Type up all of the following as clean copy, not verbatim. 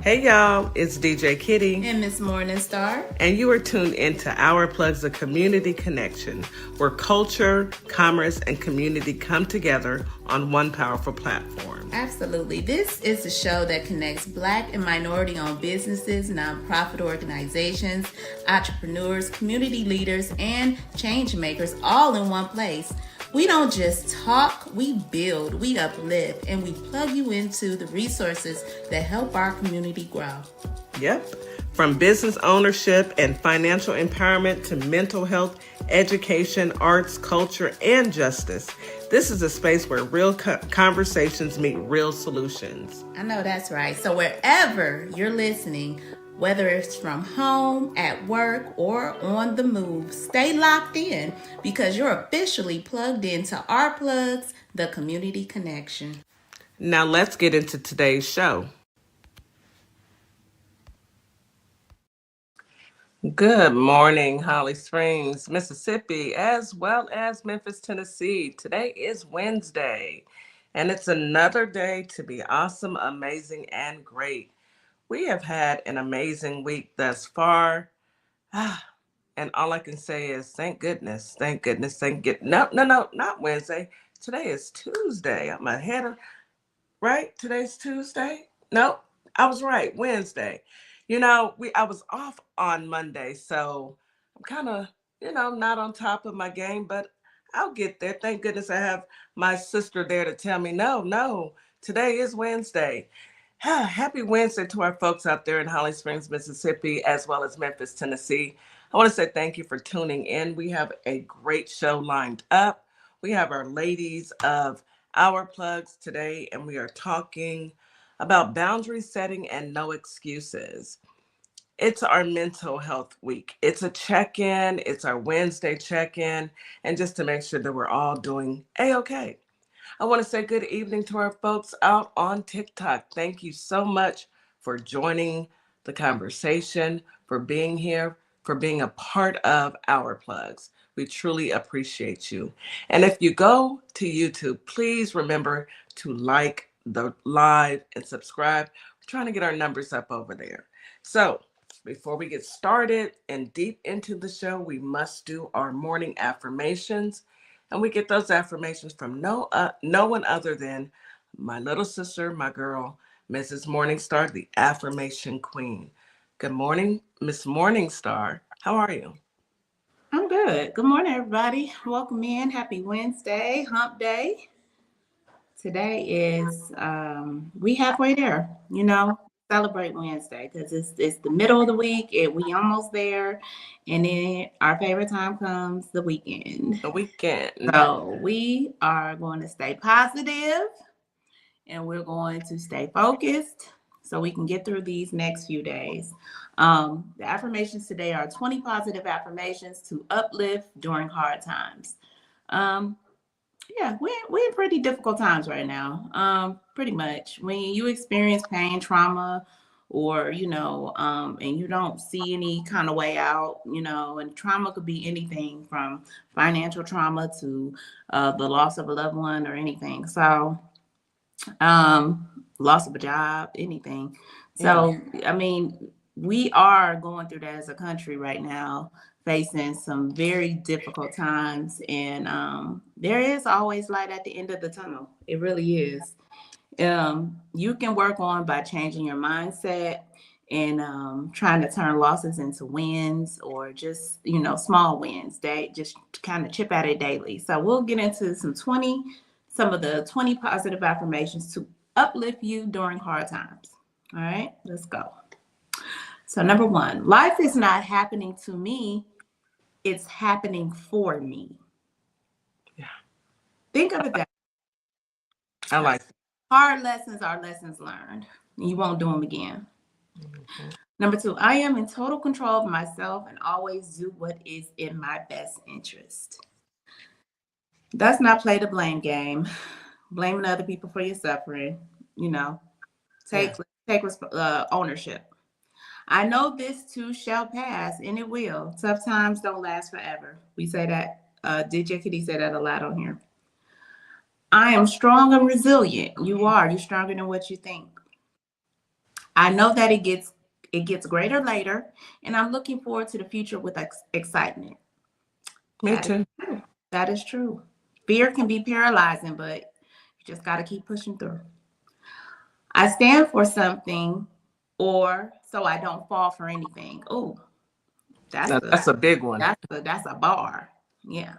Hey y'all, it's DJ Kitty. And Miss Morningstar. And you are tuned into Our Plugs, a community connection, where culture, commerce, and community come together on one powerful platform. Absolutely. This is the show that connects Black and minority-owned businesses, nonprofit organizations, entrepreneurs, community leaders, and change makers all in one place. We don't just talk, we build, we uplift, and we plug you into the resources that help our community grow. Yep. From business ownership and financial empowerment to mental health, education, arts, culture, and justice, this is a space where real conversations meet real solutions. I know that's right. So wherever you're listening, whether it's from home, at work, or on the move, stay locked in because you're officially plugged into Our Plugs, the community connection. Now let's get into today's show. Good morning, Holly Springs, Mississippi, as well as Memphis, Tennessee. Today is Wednesday, and it's another day to be awesome, amazing, and great. We have had an amazing week thus far. And all I can say is thank goodness, thank goodness, thank goodness. No, not Wednesday. Today is Tuesday. I'm ahead of, right? Today's Tuesday? No, I was right, Wednesday. I was off on Monday, so I'm kind of, not on top of my game, but I'll get there. Thank goodness I have my sister there to tell me, no, today is Wednesday. Happy Wednesday to our folks out there in Holly Springs, Mississippi, as well as Memphis, Tennessee. I want to say thank you for tuning in. We have a great show lined up. We have our ladies of Our Plugs today, and we are talking about boundary setting and no excuses. It's our mental health week. It's a check-in. It's our Wednesday check-in, and just to make sure that we're all doing A-okay. I want to say good evening to our folks out on TikTok. Thank you so much for joining the conversation, for being here, for being a part of Our Plugs. We truly appreciate you. And if you go to YouTube, please remember to like the live and subscribe. We're trying to get our numbers up over there. So before we get started and deep into the show, we must do our morning affirmations. And we get those affirmations from no one other than my little sister, my girl, Mrs. Morningstar, the affirmation queen. Good morning, Miss Morningstar. How are you? I'm good. Good morning, everybody. Welcome in. Happy Wednesday, hump day. Today is, we halfway there, celebrate Wednesday because it's the middle of the week and we almost there. And then our favorite time comes the weekend. The weekend. So we are going to stay positive and we're going to stay focused so we can get through these next few days. The affirmations today are 20 positive affirmations to uplift during hard times. Yeah, we're in pretty difficult times right now. Pretty much when you experience pain, trauma, or, and you don't see any kind of way out, and trauma could be anything from financial trauma to the loss of a loved one or anything. So, loss of a job, anything. So, yeah. I mean, we are going through that as a country right now, facing some very difficult times. And there is always light at the end of the tunnel. It really is. You can work on by changing your mindset and trying to turn losses into wins or just, small wins. They just kind of chip at it daily. So we'll get into some of the 20 positive affirmations to uplift you during hard times. All right, let's go. So number 1, life is not happening to me. It's happening for me. Yeah. Think of it that way. I like it. Hard lessons are lessons learned. You won't do them again. Mm-hmm. Number 2, I am in total control of myself and always do what is in my best interest. Let's not play the blame game. Blaming other people for your suffering. Take ownership. I know this too shall pass, and it will. Tough times don't last forever. We say that. DJ Kitty said that a lot on here. I am strong and resilient. You are. You're stronger than what you think. I know that it gets greater later, and I'm looking forward to the future with excitement. Me That is too. true. That is true. Fear can be paralyzing, but you just got to keep pushing through. I stand for something, or so I don't fall for anything. Oh, that's Now, a that's a big one. that's a bar. Yeah.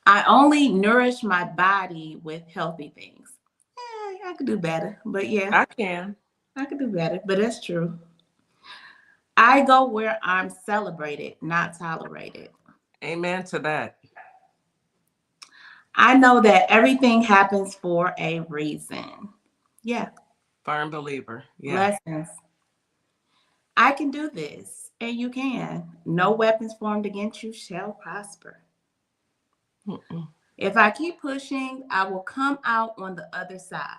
I only nourish my body with healthy things. I could do better, but yeah, I can. I could do better, but that's true. I go where I'm celebrated, not tolerated. Amen to that. I know that everything happens for a reason. Yeah, Firm believer. Yeah. lessons. I can do this, and you can. No weapons formed against you shall prosper. Mm-mm. If I keep pushing, I will come out on the other side.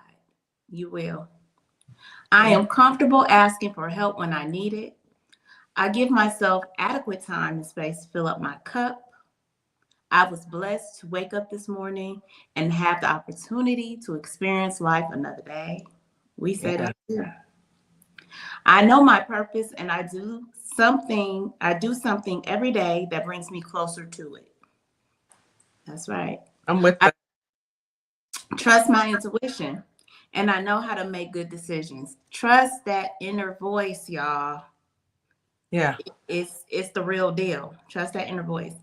You will. I Yeah. am comfortable asking for help when I need it. I give myself adequate time and space to fill up my cup. I was blessed to wake up this morning and have the opportunity to experience life another day. We say Yeah. that too. I know my purpose and I do something every day that brings me closer to it. That's right. I'm with I that. trust my intuition and I know how to make good decisions. Trust that inner voice, y'all. Yeah. It's the real deal. Trust that inner voice.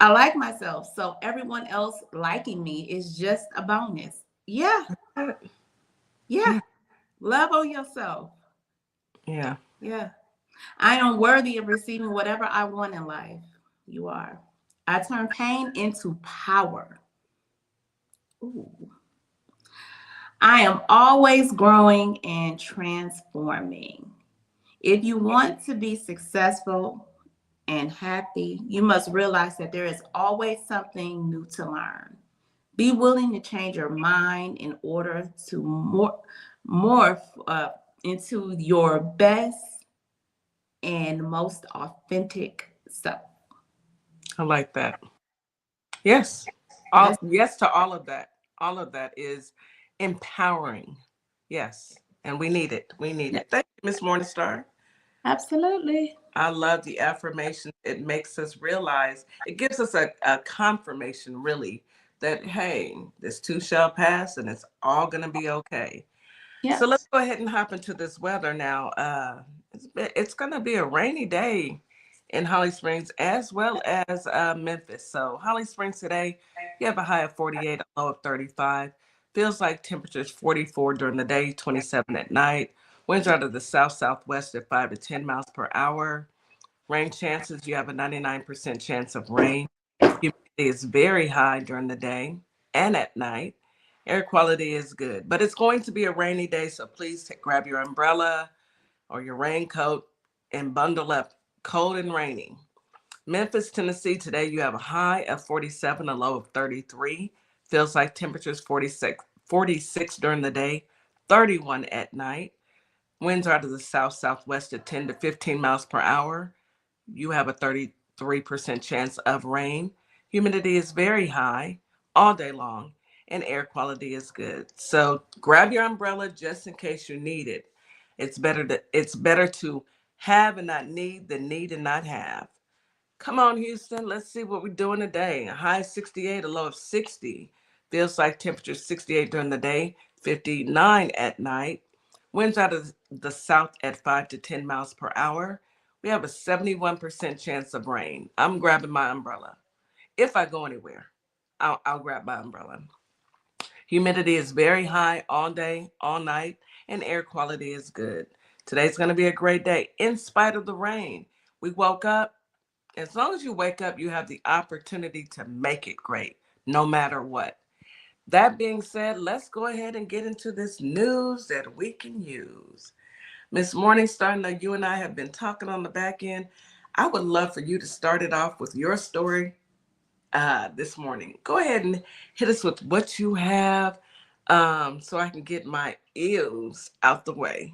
I like myself, so everyone else liking me is just a bonus. Yeah, yeah. Yeah. Love on yourself. Yeah. Yeah. I am worthy of receiving whatever I want in life. You are. I turn pain into power. Ooh. I am always growing and transforming. If you want to be successful and happy, you must realize that there is always something new to learn. Be willing to change your mind in order to morph into your best and most authentic self. I like that. Yes. That's Yes to all of that. All of that is empowering. Yes. And we need it. We need yeah, it. Thank you, Miss Morningstar. absolutely. I love the affirmation. It makes us realize, it gives us a confirmation, really, that, hey, this too shall pass and it's all going to be okay. So let's Yes. go ahead and hop into this weather now. It's going to be a rainy day in Holly Springs as well as Memphis. So Holly Springs today, you have a high of 48, a low of 35. Feels like temperatures 44 during the day, 27 at night. Winds out of the south southwest at 5 to 10 miles per hour. Rain chances, you have a 99% chance of rain. Humidity is very high during the day and at night. Air quality is good, but it's going to be a rainy day, so please grab your umbrella or your raincoat and bundle up. Cold and rainy. Memphis, Tennessee, today you have a high of 47, a low of 33. Feels like temperatures 46 during the day, 31 at night. Winds are to the south southwest at 10 to 15 miles per hour. You have a 33% chance of rain. Humidity is very high all day long, and air quality is good. So grab your umbrella just in case you need it. It's better to have and not need than need and not have. Come on, Houston. Let's see what we're doing today. A high 68, a low of 60. Feels like temperature 68 during the day, 59 at night. Winds out of the south at 5 to 10 miles per hour. We have a 71% chance of rain. I'm grabbing my umbrella. If I go anywhere, I'll grab my umbrella. Humidity is very high all day, all night, and air quality is good. Today's going to be a great day in spite of the rain. We woke up. As long as you wake up, you have the opportunity to make it great, no matter what. That being said, let's go ahead and get into this news that we can use. Miss Morningstar, I know you and I have been talking on the back end. I would love for you to start it off with your story this morning. Go ahead and hit us with what you have so I can get my eels out the way.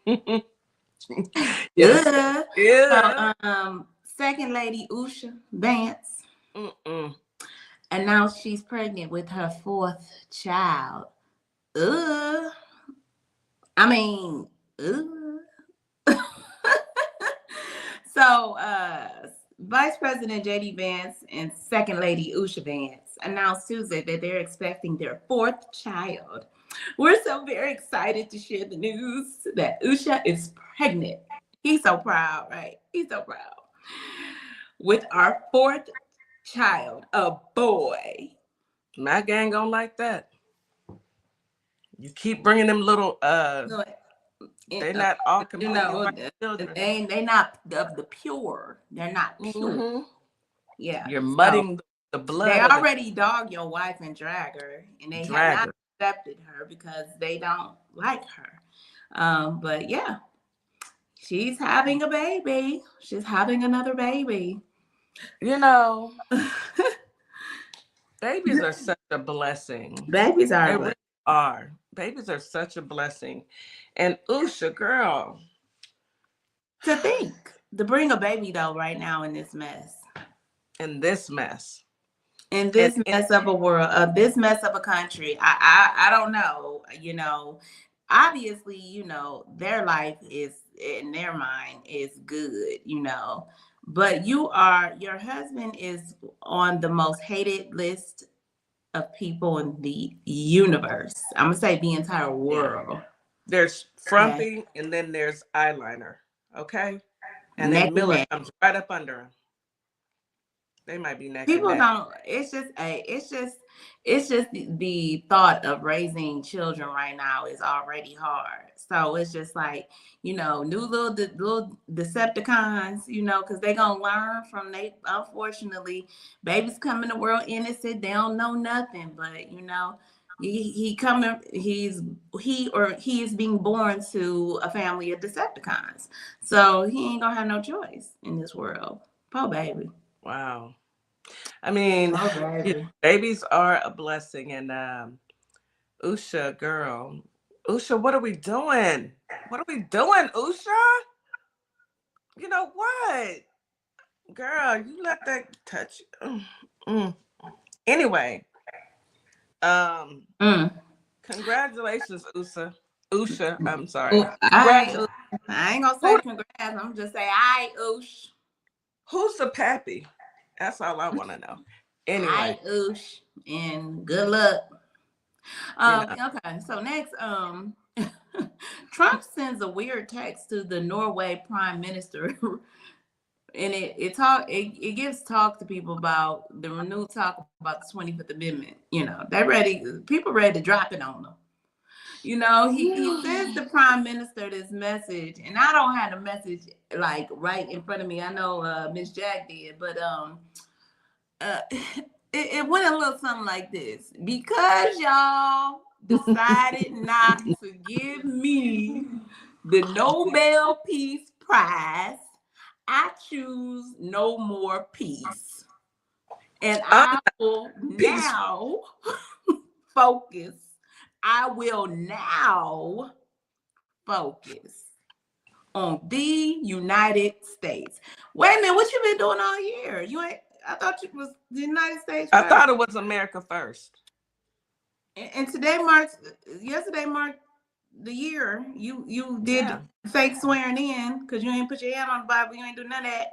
Yes. Good. Yeah. So, Second Lady Usha Vance Mm-mm. announced she's pregnant with her fourth child. I mean, Ooh. So, Vice President J.D. Vance and Second Lady Usha Vance announced Tuesday that they're expecting their fourth child. We're so very excited to share the news that Usha is pregnant. He's so proud, right? He's so proud. With our fourth child, a boy. My gang don't like that. You keep bringing them little, So, they're not all you completely know, white children. they not of the pure. They're not pure. Mm-hmm. Yeah. You're So mudding the blood they of the already dog your wife and drag her, and they have not dragger. accepted her because they don't like her. But yeah, she's having a baby. She's having another baby. You know, babies are such a blessing. Babies They are really are. Babies are such a blessing. And Usha, girl, to think to bring a baby though right now in this mess. in this mess. In this And mess of a world, this mess of a country, I don't know. You know, obviously, you know, their life is in their mind is good. You know, but your husband is on the most hated list of people in the universe. I'm gonna say the entire world. there's Okay, frumpy and then there's eyeliner. Okay. And neck then and Miller neck. comes right up under him. They might be neck and People neck. don't. It's just the thought of raising children right now is already hard. So it's just like, you know, new little Decepticons, you know, because they gonna learn from they. Unfortunately, babies come in the world innocent, they don't know nothing, but you know. He coming. He is being born to a family of Decepticons, so he ain't gonna have no choice in this world. Poor baby. Wow. I mean, Oh, you know, baby. babies are a blessing. And Usha, girl, Usha, what are we doing? What are we doing, Usha? You know what? Girl, you let that touch you. Mm. Anyway, um, Mm. congratulations, Usha, I'm sorry. Oh, Congratulations. I ain't gonna Who, say congrats. I'm gonna just say I oosh. who's the pappy? That's all I want to know. I Anyway, oosh. And good luck. you know, Okay, so next, Trump sends a weird text to the Norway Prime Minister, and it gives talk to people about the renewed talk about the 25th Amendment. You know, people ready to drop it on them. You know, he sends the prime minister this message, and I don't have the message like right in front of me. I know Miss Jack did, but it went a little something like this. Because y'all decided not to give me the Nobel Peace Prize, I choose no more peace. And I will peace. now focus. I will now focus on the United States. Wait a minute, what you been doing all year? You ain't. I thought it was the United States I first. thought it was America first. And yesterday marked the year you did fake swearing in because you ain't put your hand on the Bible. You ain't do none of that.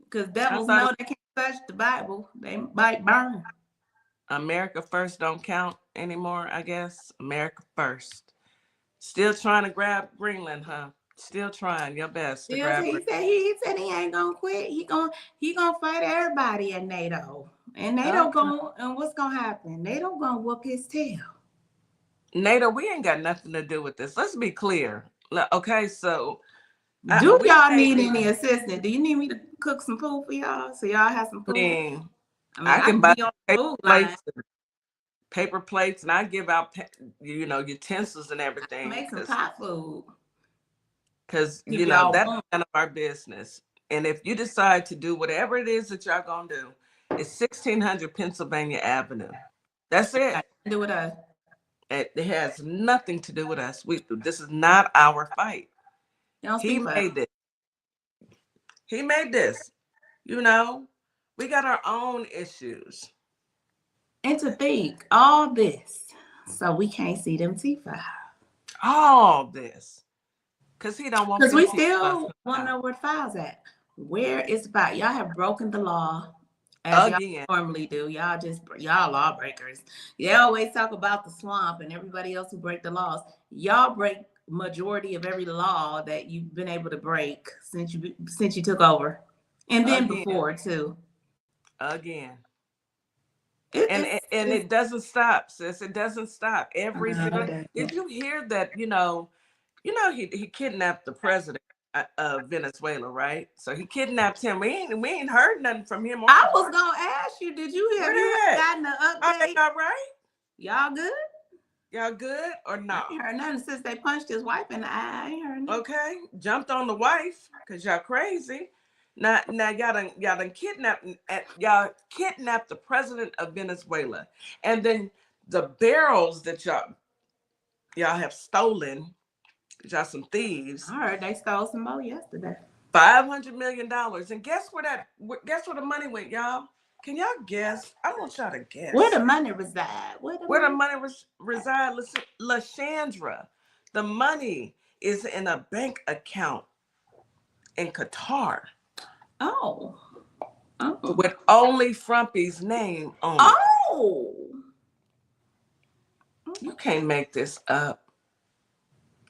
Because devils know they can't touch the Bible. They might burn. America first don't count anymore, I guess. America first. Still trying to grab Greenland, huh? Still trying your best to grab Greenland. He said he ain't gonna quit. He gonna fight everybody at NATO. And NATO and what's gonna happen? NATO gonna whoop his tail. NATO, we ain't got nothing to do with this. Let's be clear. Okay, so do y'all need any assistance? Do you need me to cook some food for y'all so y'all have some food? I can buy paper plates, and I give out, you know, utensils and everything. Make some pot food. Because, you know, that's none of our business. And if you decide to do whatever it is that y'all gonna do, it's 1600 Pennsylvania Avenue. That's it. Do with us. It has nothing to do with us. This is not our fight. He made this. He made this. You know, we got our own issues. And to think all this, so we can't see them T5. All this. Because he don't want Because them we people still want to know where the file's at. Where is the file? Y'all have broken the law as y'all again. normally do. Y'all lawbreakers. You always talk about the swamp and everybody else who break the laws. Y'all break majority of every law that you've been able to break since you took over, and then Again. before too. Again. And It's it doesn't stop, sis. It doesn't stop. Every no, single. it doesn't. Did you hear that? He kidnapped the president of Venezuela, right? So he kidnapped him. We ain't heard nothing from him. I was gonna ask you, have you Where they at? gotten an Are they update? all right? Y'all good? Y'all good or I not? ain't heard nothing since they punched his wife in the eye. I ain't heard nothing. Okay, jumped on the wife because y'all crazy. Now y'all done kidnapped the president of Venezuela, and then the barrels that y'all have stolen. Y'all some thieves. I heard they stole some more yesterday. $500 million, and guess where the money went, y'all? Can y'all guess? I want y'all to guess. Where the money reside? Where the money reside, LaShandra? The money is in a bank account in Qatar. Oh. With only Frumpy's name on it. Oh. You can't make this up.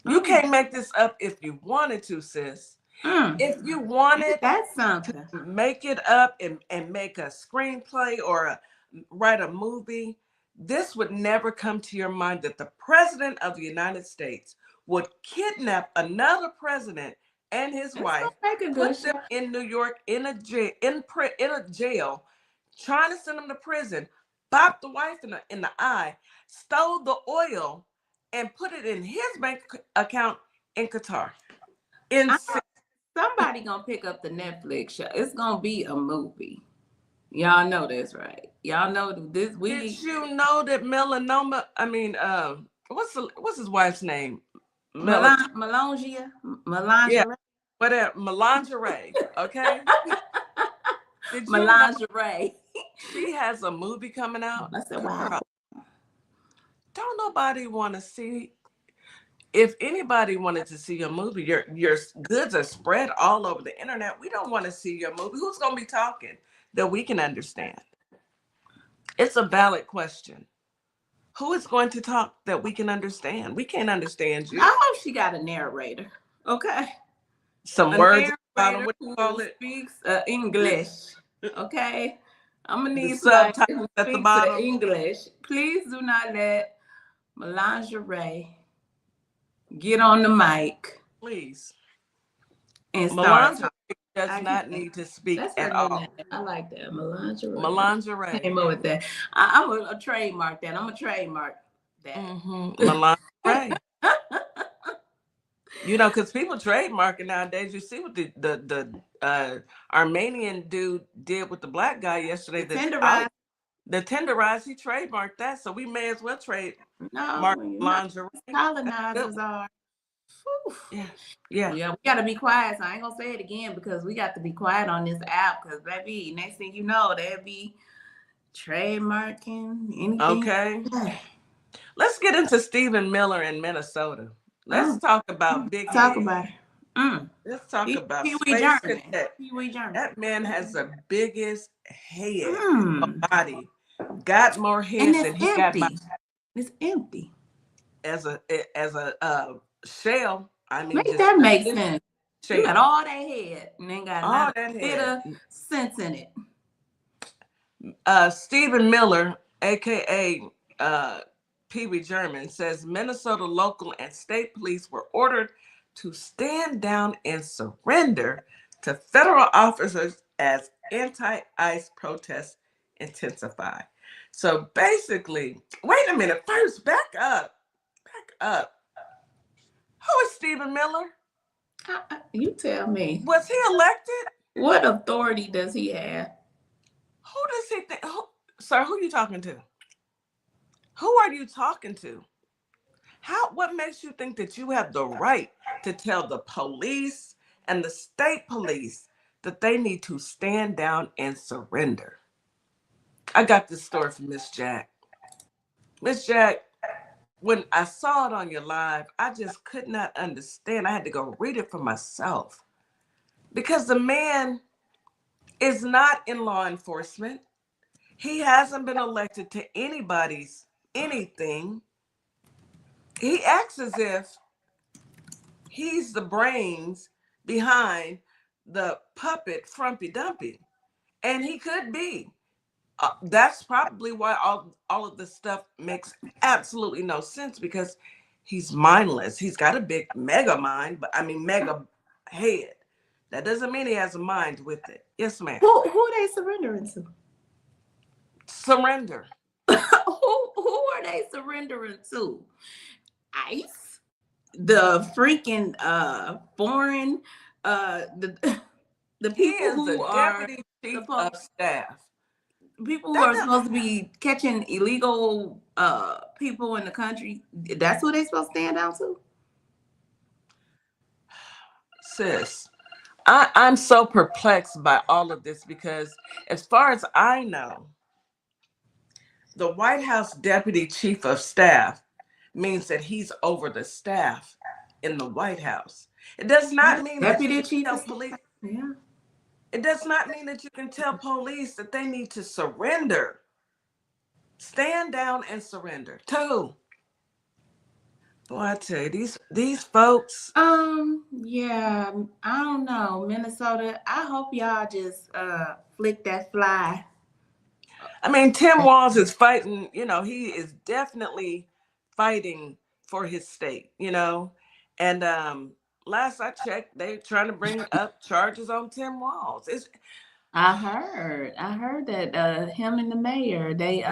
You can't make this up if you wanted to, sis. If you wanted, that's something. Make it up and make a screenplay or write a movie. This would never come to your mind that the president of the United States would kidnap another president and his wife, put them in New York in a jail, trying to send them to prison, bopped the wife in the eye, stole the oil, and put it in his bank account in Qatar. Somebody gonna pick up the Netflix show. It's gonna be a movie. Y'all know this, right? Y'all know this. Did you know that melanoma? I mean, what's his wife's name? Melangia. Yeah, whatever. Melangerie. Okay. Did you Melangerie. know she has a movie coming out? I said, wow. Don't nobody want to see. If anybody wanted to see your movie, your goods are spread all over the internet. We don't want to see your movie. Who's going to be talking that we can understand? It's a valid question. Who is going to talk that we can understand? We can't understand you. I hope she got a narrator. Okay. Some words about what you call it. Speaks English. Okay. I'm gonna need subtitles at the bottom. English. Please do not let Melangerie get on the mic. Please. And Melangerie does not need to speak at all. I like that. Melangerie. Melangerie. Came up with that. I'm gonna trademark that. I'm gonna trademark that. Melangerie. Because people trademarking nowadays. You see what the Armenian dude did with the black guy yesterday. The tenderized, he trademarked that, so we may as well trademark lingerie. Colonizers are. Yeah. We gotta be quiet. So I ain't gonna say it again because we got to be quiet on this app. Because baby, next thing you know, they'll be trademarking anything. Okay. Let's get into Stephen Miller in Minnesota. Let's talk about Big Head. Talk about it. Let's talk about Pee-wee German. That man has the biggest head body. Got more heads than he got body. It's empty. As a shell. I mean, make that make sense. You got all that head and then got all that bit of sense in it. Stephen Miller, aka Pee-wee German, says Minnesota local and state police were ordered to stand down and surrender to federal officers as anti-ICE protests intensify. So basically, wait a minute. First, back up. Who is Stephen Miller? You tell me. Was he elected? What authority does he have? Who does he think? Sir, who are you talking to? Who are you talking to? What makes you think that you have the right to tell the police and the state police that they need to stand down and surrender? I got this story from Miss Jack. Miss Jack, when I saw it on your live, I just could not understand. I had to go read it for myself because the man is not in law enforcement. He hasn't been elected to anybody's anything. He acts as if he's the brains behind the puppet Frumpy Dumpy. And he could be. That's probably why all of this stuff makes absolutely no sense, because he's mindless. He's got a big mega mind, but I mean mega head. That doesn't mean he has a mind with it. Yes, ma'am. Who are they surrendering to? Surrender. Who are they surrendering to? ICE? The freaking foreign the people who are deputy chief of staff. People who are supposed to be catching illegal people in the country. That's who they're supposed to stand down to? Sis, I'm so perplexed by all of this because as far as I know, the White House deputy chief of staff means that he's over the staff in the White House. It does not mean deputy chief of police. Yeah. It does not mean that you can tell police that they need to surrender. Stand down and surrender. Two. Boy, I tell you, these folks. Yeah, I don't know. Minnesota, I hope y'all just flick that fly. I mean, Tim Walz is fighting, he is definitely fighting for his state, and last I checked, they're trying to bring up charges on Tim Walz. I heard that him and the mayor, they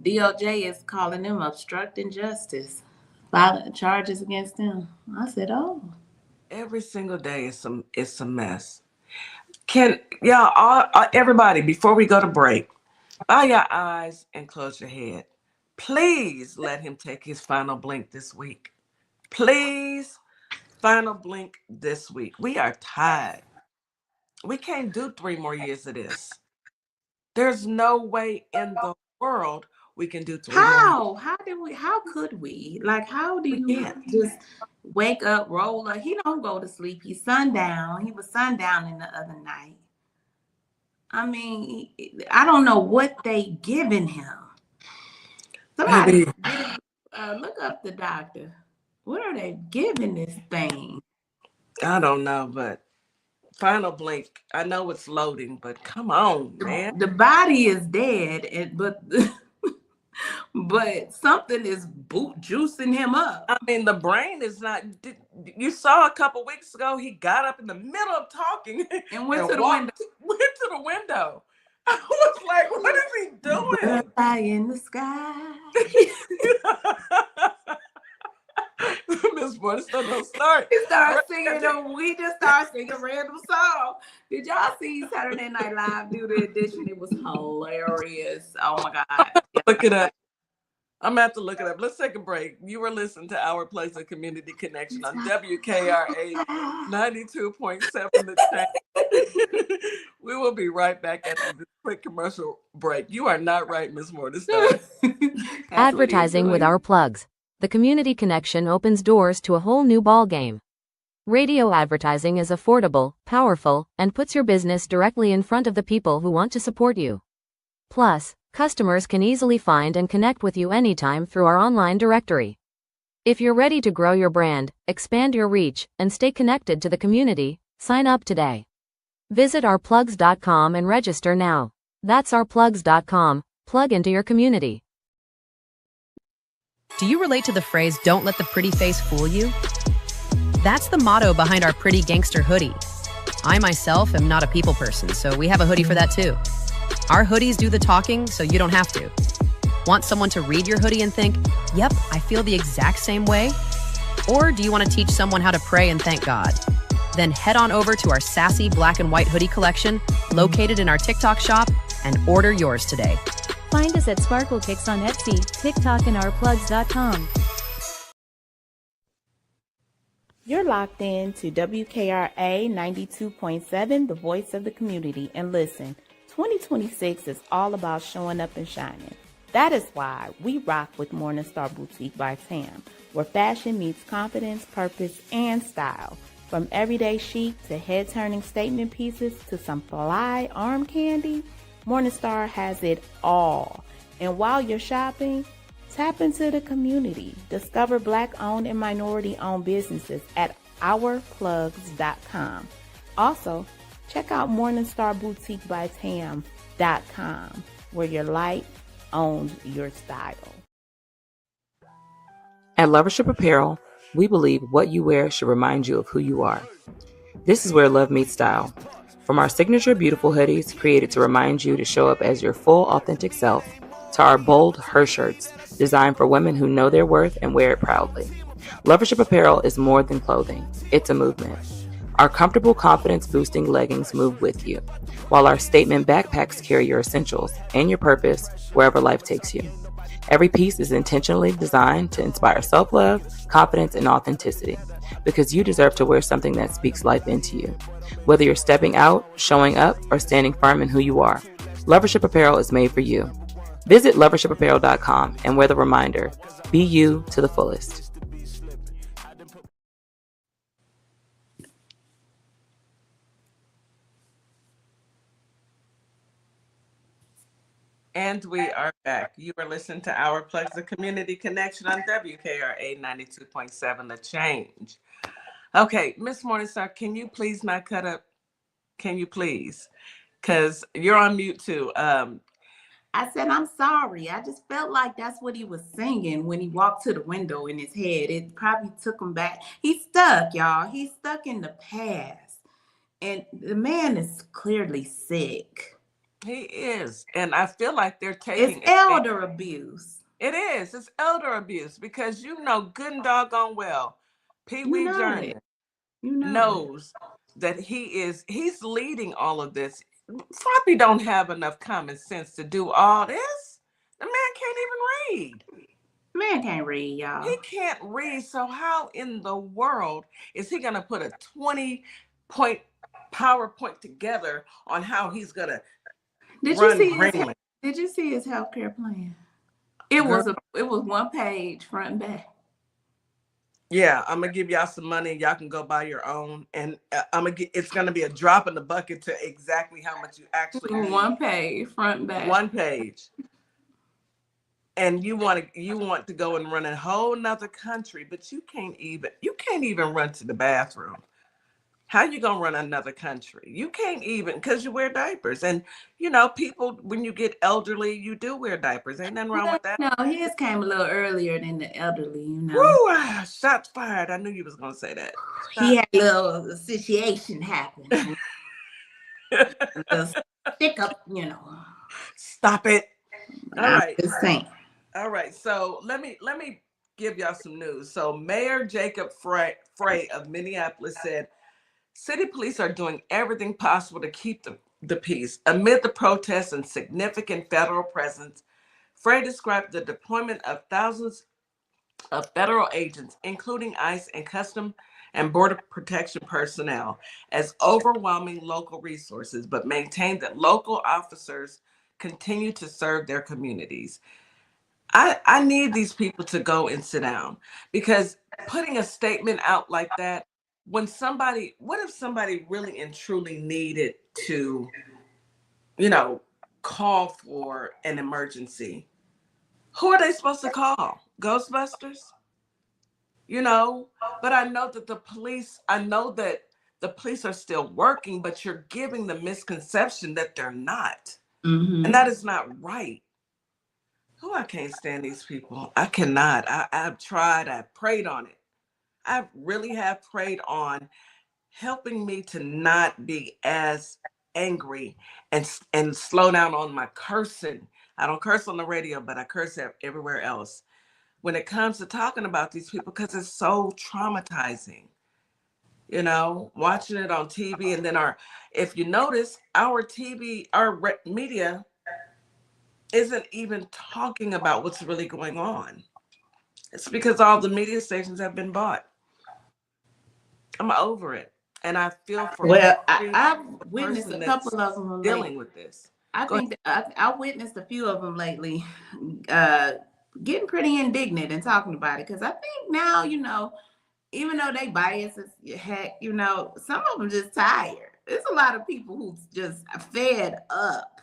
DOJ is calling them obstructing justice, filing charges against them. I said, oh. Every single day it's a mess. Can y'all, everybody, before we go to break, bow your eyes and close your head. Please let him take his final blink this week. Please, final blink this week. We are tired. We can't do 3 more years of this. There's no way in the world we can do 3 more. How could we? Like, how do you just wake up, roll up? He don't go to sleep. He's sundown. He was sundowning the other night. I mean, I don't know what they giving him. Somebody look up the doctor. What are they giving this thing? I don't know, but final blink. I know it's loading, but come on, man. The body is dead, but something is juicing him up. I mean, the brain is not. You saw a couple weeks ago, he got up in the middle of talking and went to the window. Went to the window. I was like, what is he doing? Butterfly in the sky. Miss Border don't start. We just started singing a random song. Did y'all see Saturday Night Live do the edition? It was hilarious. Oh my God. Look it up. I'm gonna have to look it up. Let's take a break. You were listening to Our Place of Community Connection on WKRA 92.7 The Chain. We will be right back after this quick commercial break. You are not right, Miss Mordenstone. Advertising with Our Plugs. The Community Connection opens doors to a whole new ballgame. Radio advertising is affordable, powerful, and puts your business directly in front of the people who want to support you. Plus, customers can easily find and connect with you anytime through our online directory. If you're ready to grow your brand, expand your reach, and stay connected to the community, sign up today. Visit ourplugs.com and register now. That's ourplugs.com. Plug into your community. Do you relate to the phrase, "Don't let the pretty face fool you"? That's the motto behind our Pretty Gangster hoodie. I myself am not a people person, so we have a hoodie for that too. Our hoodies do the talking, so you don't have to. Want someone to read your hoodie and think, yep, I feel the exact same way? Or do you want to teach someone how to pray and thank God? Then head on over to our sassy black and white hoodie collection, located in our TikTok shop, and order yours today. Find us at Sparkle Kicks on Etsy, TikTok, and ourplugs.com. You're locked in to WKRA 92.7, the voice of the community. And listen, 2026 is all about showing up and shining. That is why we rock with Morningstar Boutique by Tam, where fashion meets confidence, purpose, and style. From everyday chic to head-turning statement pieces to some fly arm candy, Morningstar has it all. And while you're shopping, tap into the community. Discover Black-owned and minority-owned businesses at ourplugs.com. Also, check out MorningstarBoutiqueByTam.com, where your light owns your style. At Lovership Apparel, we believe what you wear should remind you of who you are. This is where love meets style. From our signature beautiful hoodies created to remind you to show up as your full authentic self, to our bold Her shirts designed for women who know their worth and wear it proudly. Lovership Apparel is more than clothing, it's a movement. Our comfortable confidence-boosting leggings move with you, while our statement backpacks carry your essentials and your purpose wherever life takes you. Every piece is intentionally designed to inspire self-love, confidence, and authenticity, because you deserve to wear something that speaks life into you. Whether you're stepping out, showing up, or standing firm in who you are, Lovership Apparel is made for you. Visit lovershipapparel.com and wear the reminder, be you to the fullest. And we are back. You are listening to Our Plugs, the Community Connection on WKRA 92.7 The Change. Okay, Miss Morningstar, can you please not cut up? Can you please? Because you're on mute too. I said, I'm sorry. I just felt like that's what he was singing when he walked to the window in his head. It probably took him back. He's stuck, y'all. He's stuck in the past. And the man is clearly sick. He is. And I feel like they're taking It's elder abuse. It is. It's elder abuse because you know good and doggone well Pee Wee Journey knows that he's leading all of this. Floppy don't have enough common sense to do all this. The man can't even read. Man can't read, y'all. He can't read. So how in the world is he going to put a 20-point PowerPoint together on how he's going to Did you see his healthcare plan? It was one page front and back. Yeah, I'm gonna give y'all some money. Y'all can go buy your own, and it's gonna be a drop in the bucket to exactly how much you actually need. One page front and back. One page. And you want to go and run a whole nother country, but you can't even run to the bathroom. How you gonna run another country? You can't even, because you wear diapers. And you know, people, when you get elderly, you do wear diapers. Ain't nothing wrong with that. No, his came a little earlier than the elderly, you know. Woo, shots fired. I knew you was gonna say that. He had a little situation happen. Stick up, you know. Stop it. All right. Just saying. All right. So let me give y'all some news. So Mayor Jacob Frey of Minneapolis said, city police are doing everything possible to keep the peace. Amid the protests and significant federal presence, Frey described the deployment of thousands of federal agents, including ICE and Custom and Border Protection personnel, as overwhelming local resources, but maintained that local officers continue to serve their communities. I need these people to go and sit down, because putting a statement out like that, what if somebody really and truly needed to, call for an emergency? Who are they supposed to call? Ghostbusters? But I know that the police are still working, but you're giving the misconception that they're not. Mm-hmm. And that is not right. I can't stand these people. I cannot. I've tried. I've prayed on it. I really have prayed on helping me to not be as angry and slow down on my cursing. I don't curse on the radio, but I curse everywhere else when it comes to talking about these people, because it's so traumatizing. Watching it on TV, and then if you notice, our media isn't even talking about what's really going on. It's because all the media stations have been bought. I'm over it. And I feel for I've witnessed a couple of them dealing with this. I Go think that I witnessed a few of them lately, getting pretty indignant and talking about it. Because I think now, even though they bias as heck, some of them just tired. There's a lot of people who's just fed up.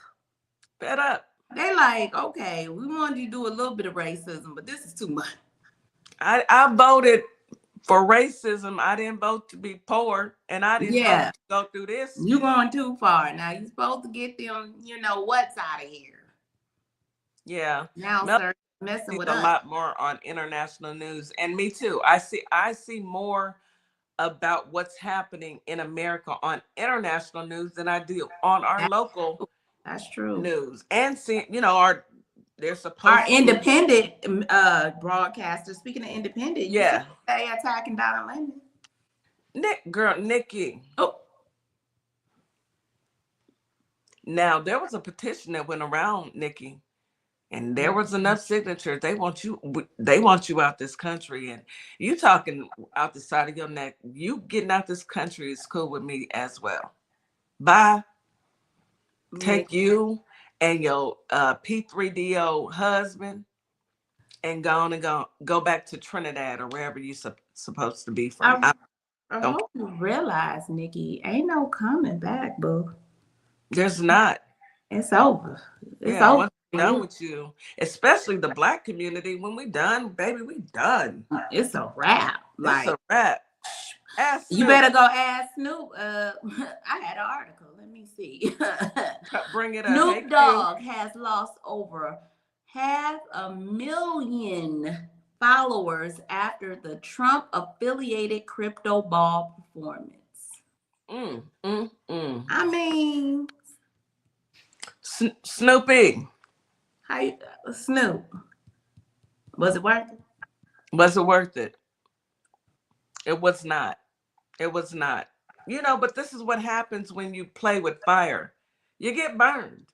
Fed up. They like, okay, we wanted you to do a little bit of racism, but this is too much. I voted for racism. I didn't vote to be poor, and I didn't vote to go through this. You going too far. Now you're supposed to get them, what's out of here. Yeah. Now, sir, messing with a us. lot more on international news, and me too. I see more about what's happening in America on international news than I do on our local. That's true. News, and see, they're supposed our independent broadcasters. Speaking of independent, yeah, they attacking Donna Lemon. Nikki. Oh, now there was a petition that went around, Nikki, and there was enough signatures. They want you out this country, and you talking out the side of your neck. You getting out this country is cool with me as well. Bye. Take you and your P3DO husband and go back to Trinidad or wherever you're supposed to be from. I hope you realize, Nikki, ain't no coming back, boo. There's not. It's over. It's over. Once done with you, especially the Black community. When we done, baby, we done. It's a wrap. It's a wrap. You better go ask Snoop. I had an article. Let me see. Bring it up. Snoop Dogg has lost over 500,000 followers after the Trump-affiliated crypto ball performance. I mean, Snoopy. Snoop. Was it worth it? Was it worth it? It was not. It was not. But this is what happens when you play with fire. You get burned.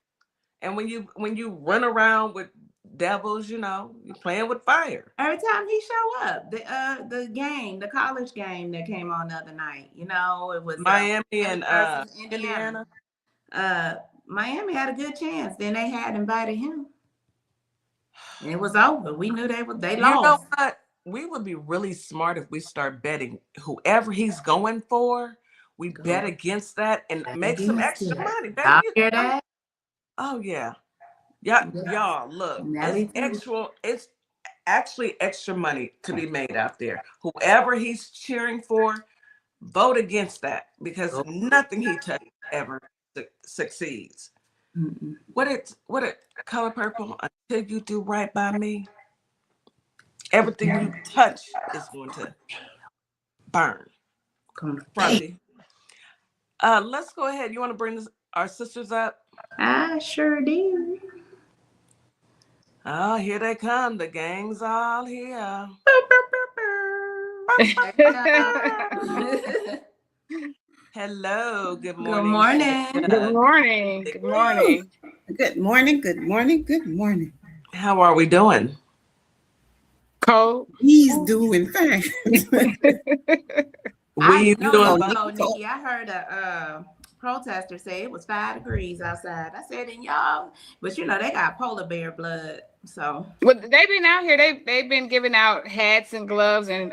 And when you run around with devils, you're playing with fire. Every time he show up, the college game that came on the other night, it was Miami and Indiana. Miami had a good chance. Then they had invited him. And it was over. We knew they lost. You know what? We would be really smart if we start betting whoever he's going for. We bet against that and make some extra money. I hear that. Oh yeah. Y'all look. It's actually extra money to be made out there. Whoever he's cheering for, vote against that because nothing he touches ever succeeds. Mm-mm. What it Color Purple, until you do right by me, everything you touch is going to burn. Let's go ahead. You want to bring our sisters up? I sure do. Oh, here they come. The gang's all here. Hello. Good morning. Good morning. Good morning. Good morning. Good morning. Good morning. Good morning. How are we doing? Cold. He's doing fine. Nikki, I heard a protester say it was 5 degrees outside. I said, and y'all, but they got polar bear blood. So they've been out here. They've been giving out hats and gloves and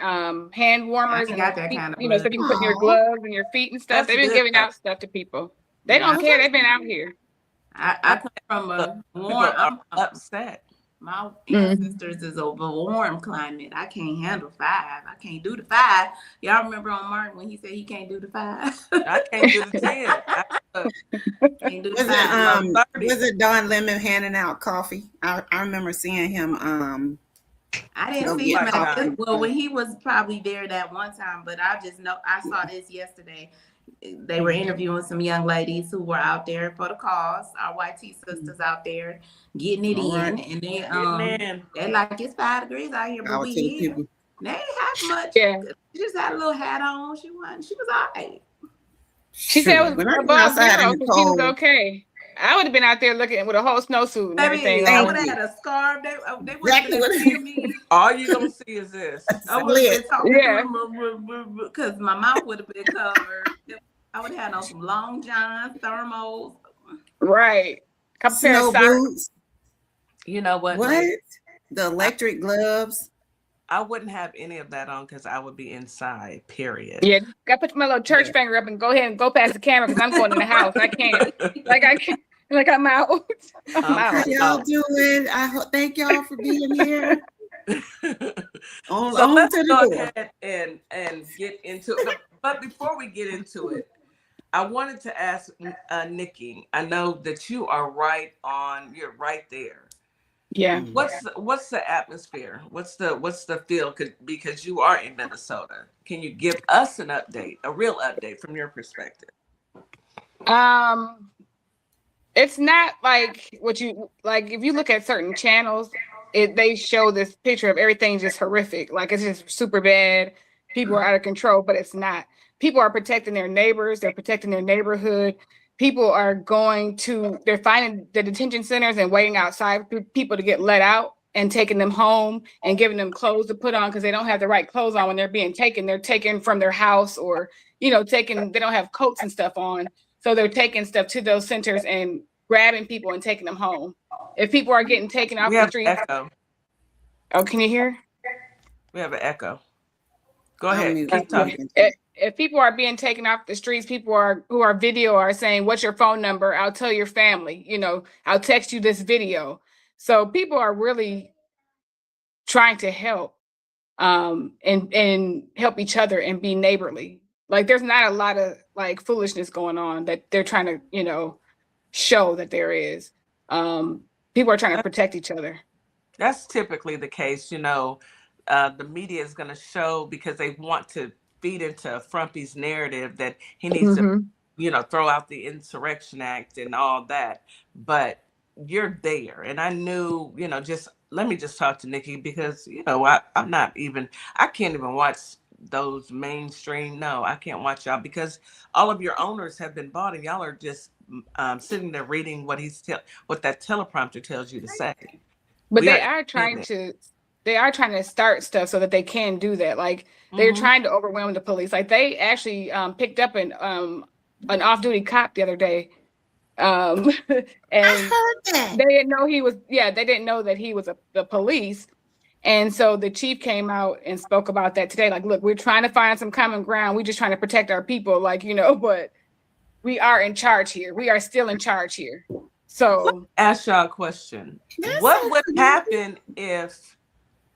hand warmers and got that kind of so you can put your gloves and your feet and stuff. They've been giving out stuff to people. They don't care. They've been out here. I come from a warm. I'm upset. My ancestors is over warm climate. I can't handle 5. I can't do the 5. Y'all remember on Martin when he said he can't do the 5? I can't do the 10. Can't do the 5. Was it Don Lemon handing out coffee? I remember seeing him. I didn't see him when he was probably there that one time, but I just know I saw this yesterday. They were interviewing some young ladies who were out there for the cause. Our YT sisters out there getting it in, and they like it's 5 degrees out here, but we here. They ain't have much. Yeah. She just had a little hat on. She was all right. She said it was above 0, so she was okay. I would have been out there looking with a whole snowsuit and everything. I would have had a scarf. They wouldn't see me. All you gonna see is this. I would have been talking because my mouth would have been covered. I would have had on some long johns, thermals. Right. couple pair of Snow socks. boots. You know what? What? The electric gloves. I wouldn't have any of that on because I would be inside, period. Yeah, gotta put my little church finger up and go ahead and go past the camera because I'm going in the house. I can't. I can't. I'm out. I'm out. How y'all doing? Thank y'all for being here. So let's go ahead and get into it. But before we get into it, I wanted to ask Nikki. I know that you are you're right there. Yeah. What's the atmosphere? What's the feel? Because you are in Minnesota. Can you give us an update, a real update from your perspective? It's not like what you like. If you look at certain channels, they show this picture of everything just horrific. Like it's just super bad. People are out of control, but it's not. People are protecting their neighbors. They're protecting their neighborhood. People are they're finding the detention centers and waiting outside for people to get let out and taking them home and giving them clothes to put on because they don't have the right clothes on when they're being taken. They're taken from their house or, they don't have coats and stuff on. So they're taking stuff to those centers and grabbing people and taking them home. If people are getting taken off the street. Echo. Oh, can you hear? We have an echo. Go ahead. Keep talking. If people are being taken off the streets, people who are video are saying, "What's your phone number? I'll tell your family. I'll text you this video." So people are really trying to help, and help each other and be neighborly. Like there's not a lot of like foolishness going on that they're trying to, show that there is. People are trying to protect each other. That's typically the case. The media is going to show because they want to feed into Frumpy's narrative that he needs to, throw out the Insurrection Act and all that. But you're there. And I knew, let me just talk to Nikki because, I can't even watch those mainstream. No, I can't watch y'all because all of your owners have been bought and y'all are just sitting there reading what that teleprompter tells you to say. But they are trying to start stuff so that they can do that. Like they're trying to overwhelm the police. Like they actually picked up an off-duty cop the other day. And I heard that. They didn't know that he was the police. And so the chief came out and spoke about that today. Like, look, we're trying to find some common ground. We're just trying to protect our people. Like, but we are in charge here. We are still in charge here. So let me ask y'all a question. What would happen if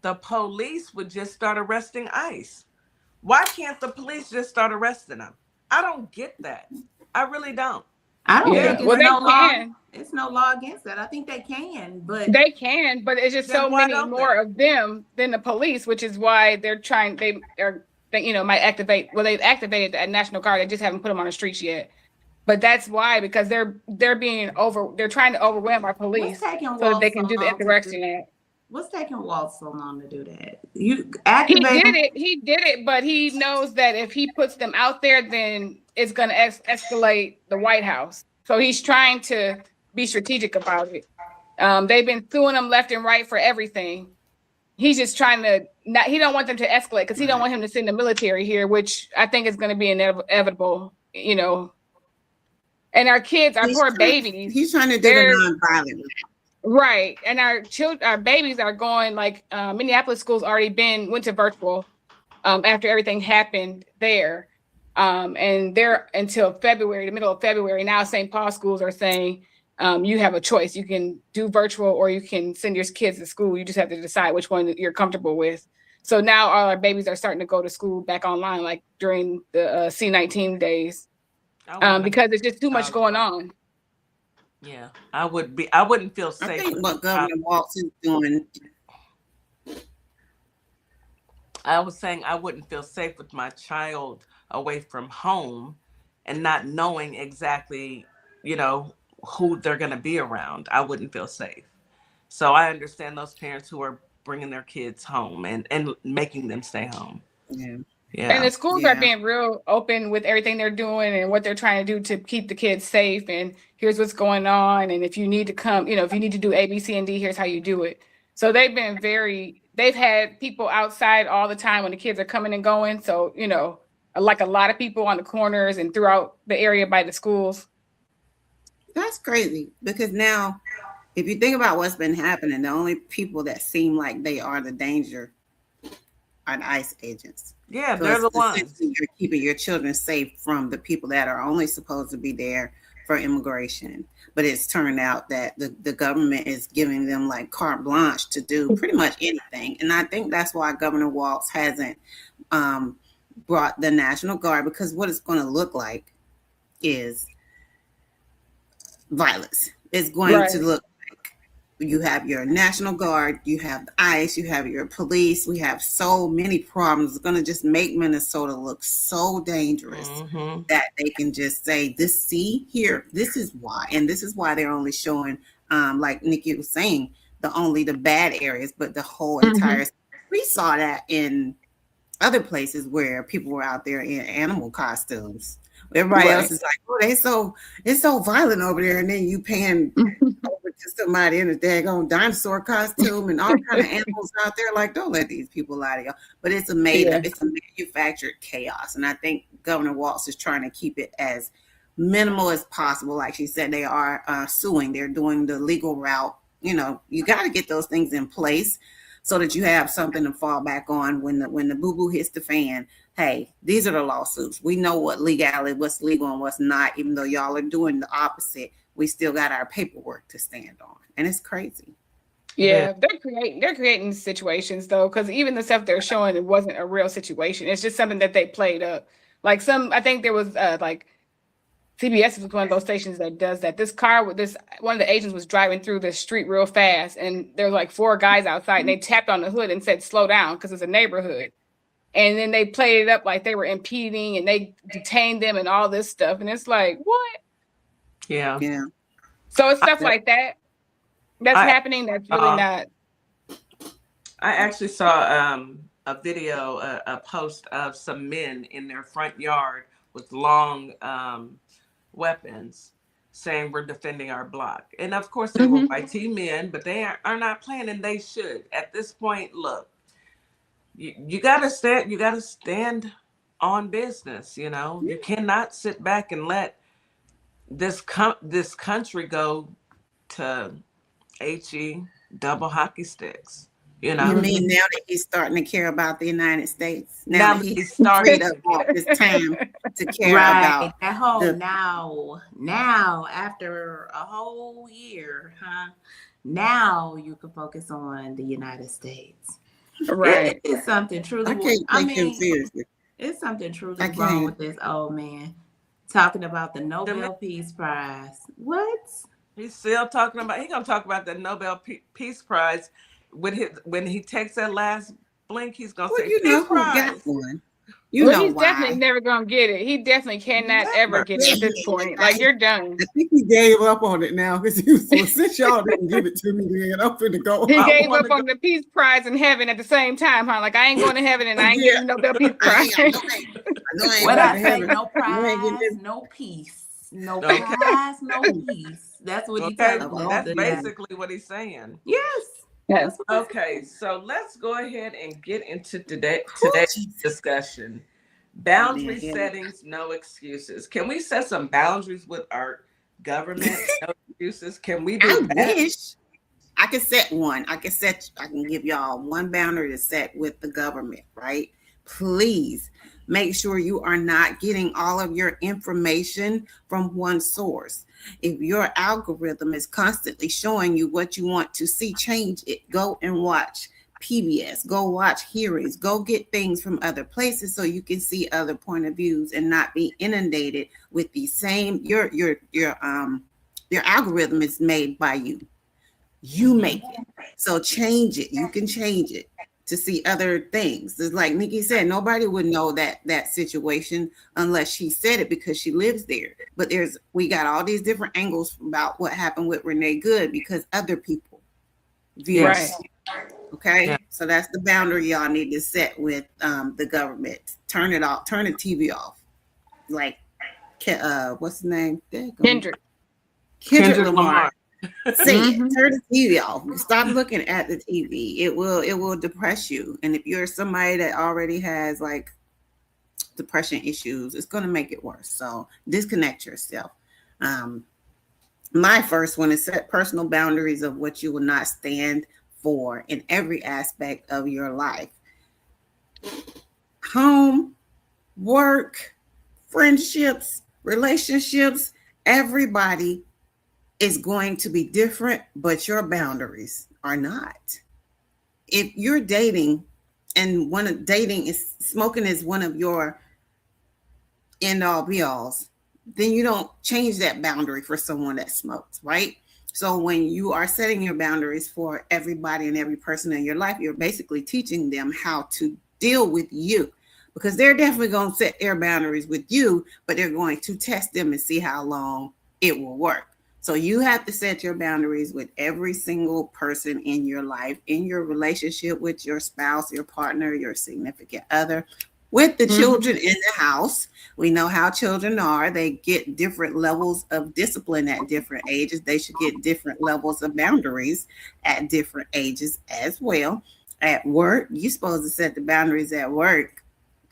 the police would just start arresting ICE? Why can't the police just start arresting them? I don't get that. I really don't. I don't think it's no law against that. I think they can, but it's just so many more of them than the police, which is why they're trying. They've activated the National Guard. They just haven't put them on the streets yet. But that's why, because they're trying to overwhelm our police so that they can do the Insurrection Act. What's taking Walt so long to do that? He did it, but he knows that if he puts them out there, then it's going to escalate the White House. So he's trying to be strategic about it. They've been suing him left and right for everything. He's just trying to he don't want them to escalate because he don't want him to send the military here, which I think is going to be inevitable, And our kids, our poor babies. He's trying to do it nonviolently. Right. And our babies are going Minneapolis schools went to virtual after everything happened there. And they're until February, the middle of February. Now St. Paul schools are saying you have a choice. You can do virtual or you can send your kids to school. You just have to decide which one you're comfortable with. So now all our babies are starting to go to school back online, like during the C-19 days, because there's just too much going on. Yeah, I wouldn't feel safe. I think what Governor Walz is doing. I was saying I wouldn't feel safe with my child away from home and not knowing exactly, who they're going to be around. I wouldn't feel safe. So I understand those parents who are bringing their kids home and making them stay home. Yeah. Yeah. And the schools are being real open with everything they're doing and what they're trying to do to keep the kids safe. And here's what's going on. And if you need to come, if you need to do A, B, C, and D, here's how you do it. So they've had people outside all the time when the kids are coming and going. So, like a lot of people on the corners and throughout the area by the schools. That's crazy because now, if you think about what's been happening, the only people that seem like they are the danger are the ICE agents. Yeah, So they're it's the ones. essentially you're keeping your children safe from the people that are only supposed to be there for immigration. But it's turned out that the government is giving them like carte blanche to do pretty much anything. And I think that's why Governor Walz hasn't brought the National Guard, because what it's going to look like is violence. It's going to look like you have your National Guard, you have the ICE, you have your police. We have so many problems. It's going to just make Minnesota look so dangerous that they can just say, this, see here, this is why. And this is why they're only showing, like Nikki was saying, the bad areas, but the whole entire, we saw that in other places where people were out there in animal costumes. Everybody else is like, oh, it's so violent over there, and then you pan over to somebody in a daggone dinosaur costume and all kind of animals out there. Like, don't let these people lie to y'all. But it's a it's a manufactured chaos, and I think Governor Walz is trying to keep it as minimal as possible. Like she said, they are suing. They're doing the legal route. You know, you got to get those things in place so that you have something to fall back on when the boo-boo hits the fan. Hey, these are the lawsuits. We know what's legal and what's not. Even though y'all are doing the opposite, we still got our paperwork to stand on, and it's crazy. Yeah, they're creating situations though, because even the stuff they're showing, it wasn't a real situation. It's just something that they played up. Like I think there was like CBS is one of those stations that does that. This car with one of the agents was driving through the street real fast, and there were like 4 guys outside, and they tapped on the hood and said, "Slow down," because it's a neighborhood. And then they played it up like they were impeding, and they detained them and all this stuff. And it's like, what? Yeah. So it's stuff like that that's happening. That's really not. I actually saw a video, a post of some men in their front yard with long weapons saying we're defending our block. And of course they were white teen men, but they are not playing, and they should. At this point, look, you gotta stand on business. You know, you cannot sit back and let this country go to HE double hockey sticks. You know, you mean now that he's starting to care about the United States? Now that he's started up all this time to care about that whole now after a whole year, now you can focus on the United States. Right. It's something truly. I can't take him seriously. It's something truly wrong with this old man talking about the Nobel Peace Prize. What? He's still talking about. He's gonna talk about the Nobel Peace Prize when he takes that last blink. He's gonna say, "You know who got one." You know he's definitely never gonna get it. He definitely cannot ever get it at this point. Like, you're done. I think he gave up on it now because he was like, since y'all didn't give it to me, then I'm finna go. He gave up on the Peace Prize in heaven at the same time, huh? Like, I ain't going to heaven and I ain't getting Nobel Peace Prize. What I say? No prize, no peace. No prize, no peace. That's what he tells about. That's basically what he's saying. Yes. Okay, so let's go ahead and get into today's discussion. Boundary settings, no excuses. Can we set some boundaries with our government? No excuses. Can we do that? I wish I could set one. I can give y'all one boundary to set with the government, right? Please make sure you are not getting all of your information from one source. If your algorithm is constantly showing you what you want to see, change it. Go and watch PBS, go watch hearings, go get things from other places so you can see other point of views and not be inundated with the same. Your algorithm is made by you. You make it. So change it. You can change it to see other things. It's like Nikki said, nobody would know that situation unless she said it because she lives there. But we got all these different angles about what happened with Renee Good because other people view it. Okay, so that's the boundary y'all need to set with the government. Turn it off. Turn the TV off. Like, what's his name? Kendrick Lamar. Say it. Turn the TV off. Stop looking at the TV. It will depress you. And if you're somebody that already has like depression issues, it's going to make it worse. So disconnect yourself. My first one is set personal boundaries of what you will not stand for in every aspect of your life. Home, work, friendships, relationships, everybody is going to be different, but your boundaries are not. If you're dating and smoking is one of your end all be alls, then you don't change that boundary for someone that smokes, right? So when you are setting your boundaries for everybody and every person in your life, you're basically teaching them how to deal with you, because they're definitely going to set their boundaries with you, but they're going to test them and see how long it will work. So you have to set your boundaries with every single person in your life, in your relationship with your spouse, your partner, your significant other, with the children in the house. We know how children are. They get different levels of discipline at different ages. They should get different levels of boundaries at different ages as well. At work, you're supposed to set the boundaries at work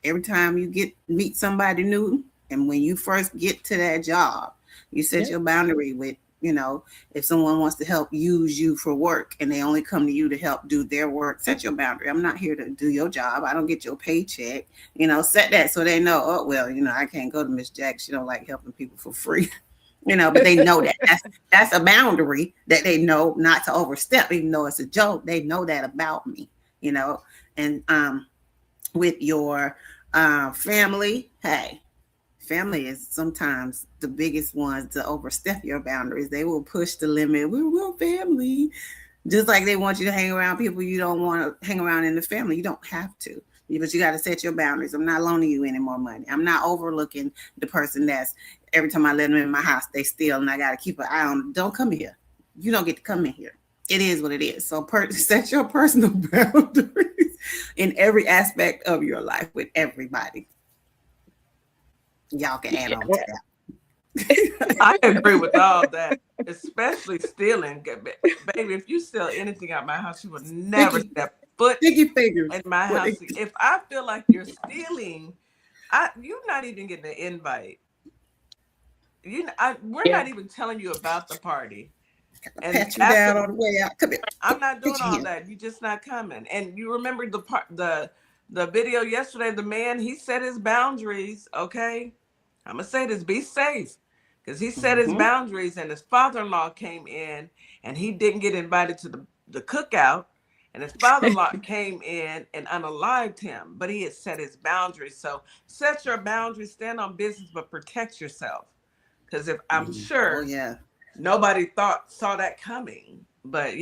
every time you meet somebody new. And when you first get to that job, you set your boundary with, if someone wants to help use you for work and they only come to you to help do their work, set your boundary. I'm not here to do your job. I don't get your paycheck. Set that so they know, oh, well, I can't go to Miss Jack. She don't like helping people for free. But they know that that's a boundary that they know not to overstep, even though it's a joke. They know that about me, and with your family, hey, family is sometimes the biggest ones to overstep your boundaries. They will push the limit. We're family. Just like they want you to hang around people you don't want to hang around in the family. You don't have to, but you got to set your boundaries. I'm not loaning you any more money. I'm not overlooking the person that's every time I let them in my house, they steal and I got to keep an eye on them. Don't come here. You don't get to come in here. It is what it is. So set your personal boundaries in every aspect of your life with everybody. Y'all can add on to that. I agree with all that, especially stealing. Baby, if you steal anything out my house, you would never step foot in my house. If I feel like you're stealing, you're not even getting an invite. We're not even telling you about the party. And pat you down on the way out. Come here. I'm not doing all that. You're just not coming. And you remember the video yesterday, the man, he set his boundaries, okay? I'm going to say this, be safe, because he set his boundaries, and his father-in-law came in, and he didn't get invited to the cookout, and his father-in-law came in and unalived him, but he had set his boundaries. So set your boundaries, stand on business, but protect yourself, because if I'm sure nobody saw that coming, but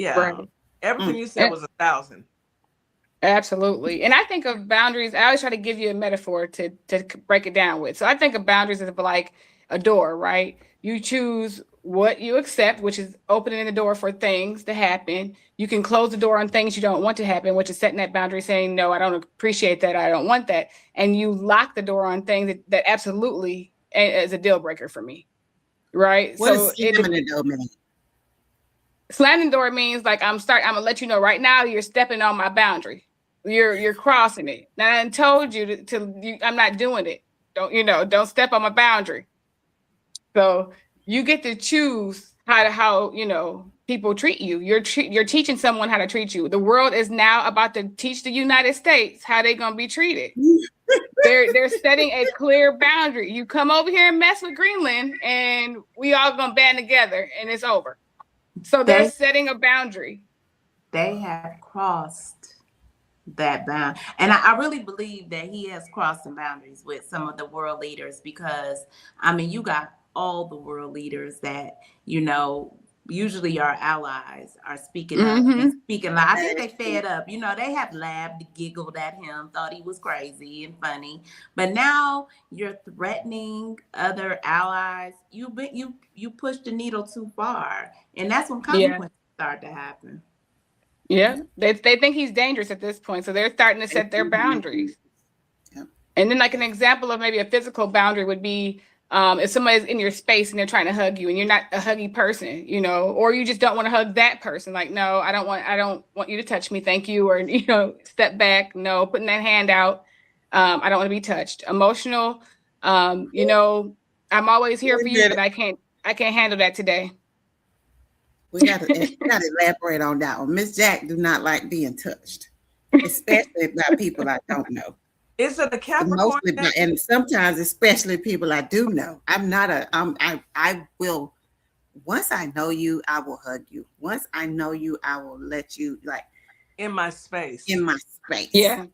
everything you said was 1,000. Absolutely. And I think of boundaries, I always try to give you a metaphor to break it down with. So I think of boundaries as like a door, right? You choose what you accept, which is opening the door for things to happen. You can close the door on things you don't want to happen, which is setting that boundary, saying, no, I don't appreciate that. I don't want that. And you lock the door on things that absolutely is a deal breaker for me, right? What does slamming the door mean? Slamming the door means like I'm gonna let you know right now you're stepping on my boundary. You're crossing it. Now I told you I'm not doing it. Don't step on my boundary. So you get to choose how people treat you. You're teaching someone how to treat you. The world is now about to teach the United States how they're gonna be treated. They're setting a clear boundary. You come over here and mess with Greenland, and we all gonna band together, and it's over. So they're setting a boundary. They have crossed that bound. And I really believe that he has crossed some boundaries with some of the world leaders, because you got all the world leaders that usually our allies are speaking up and speaking loud. I think they fed up. They have laughed, giggled at him, thought he was crazy and funny. But now you're threatening other allies. You push the needle too far, and that's when consequences start to happen. Yeah, they think he's dangerous at this point, so they're starting to set their boundaries. Yep. And then, like an example of maybe a physical boundary would be if somebody's in your space and they're trying to hug you, and you're not a huggy person, or you just don't want to hug that person. Like, no, I don't want you to touch me, thank you, or step back. No, putting that hand out. I don't want to be touched. Emotional. I'm always here for you, but I can't handle that today. We gotta elaborate on that one. Miss Jack do not like being touched, especially by people I don't know. Is it a Capricorn? And sometimes, especially people I do know. I will. Once I know you, I will hug you. Once I know you, I will let you in my space. Yeah.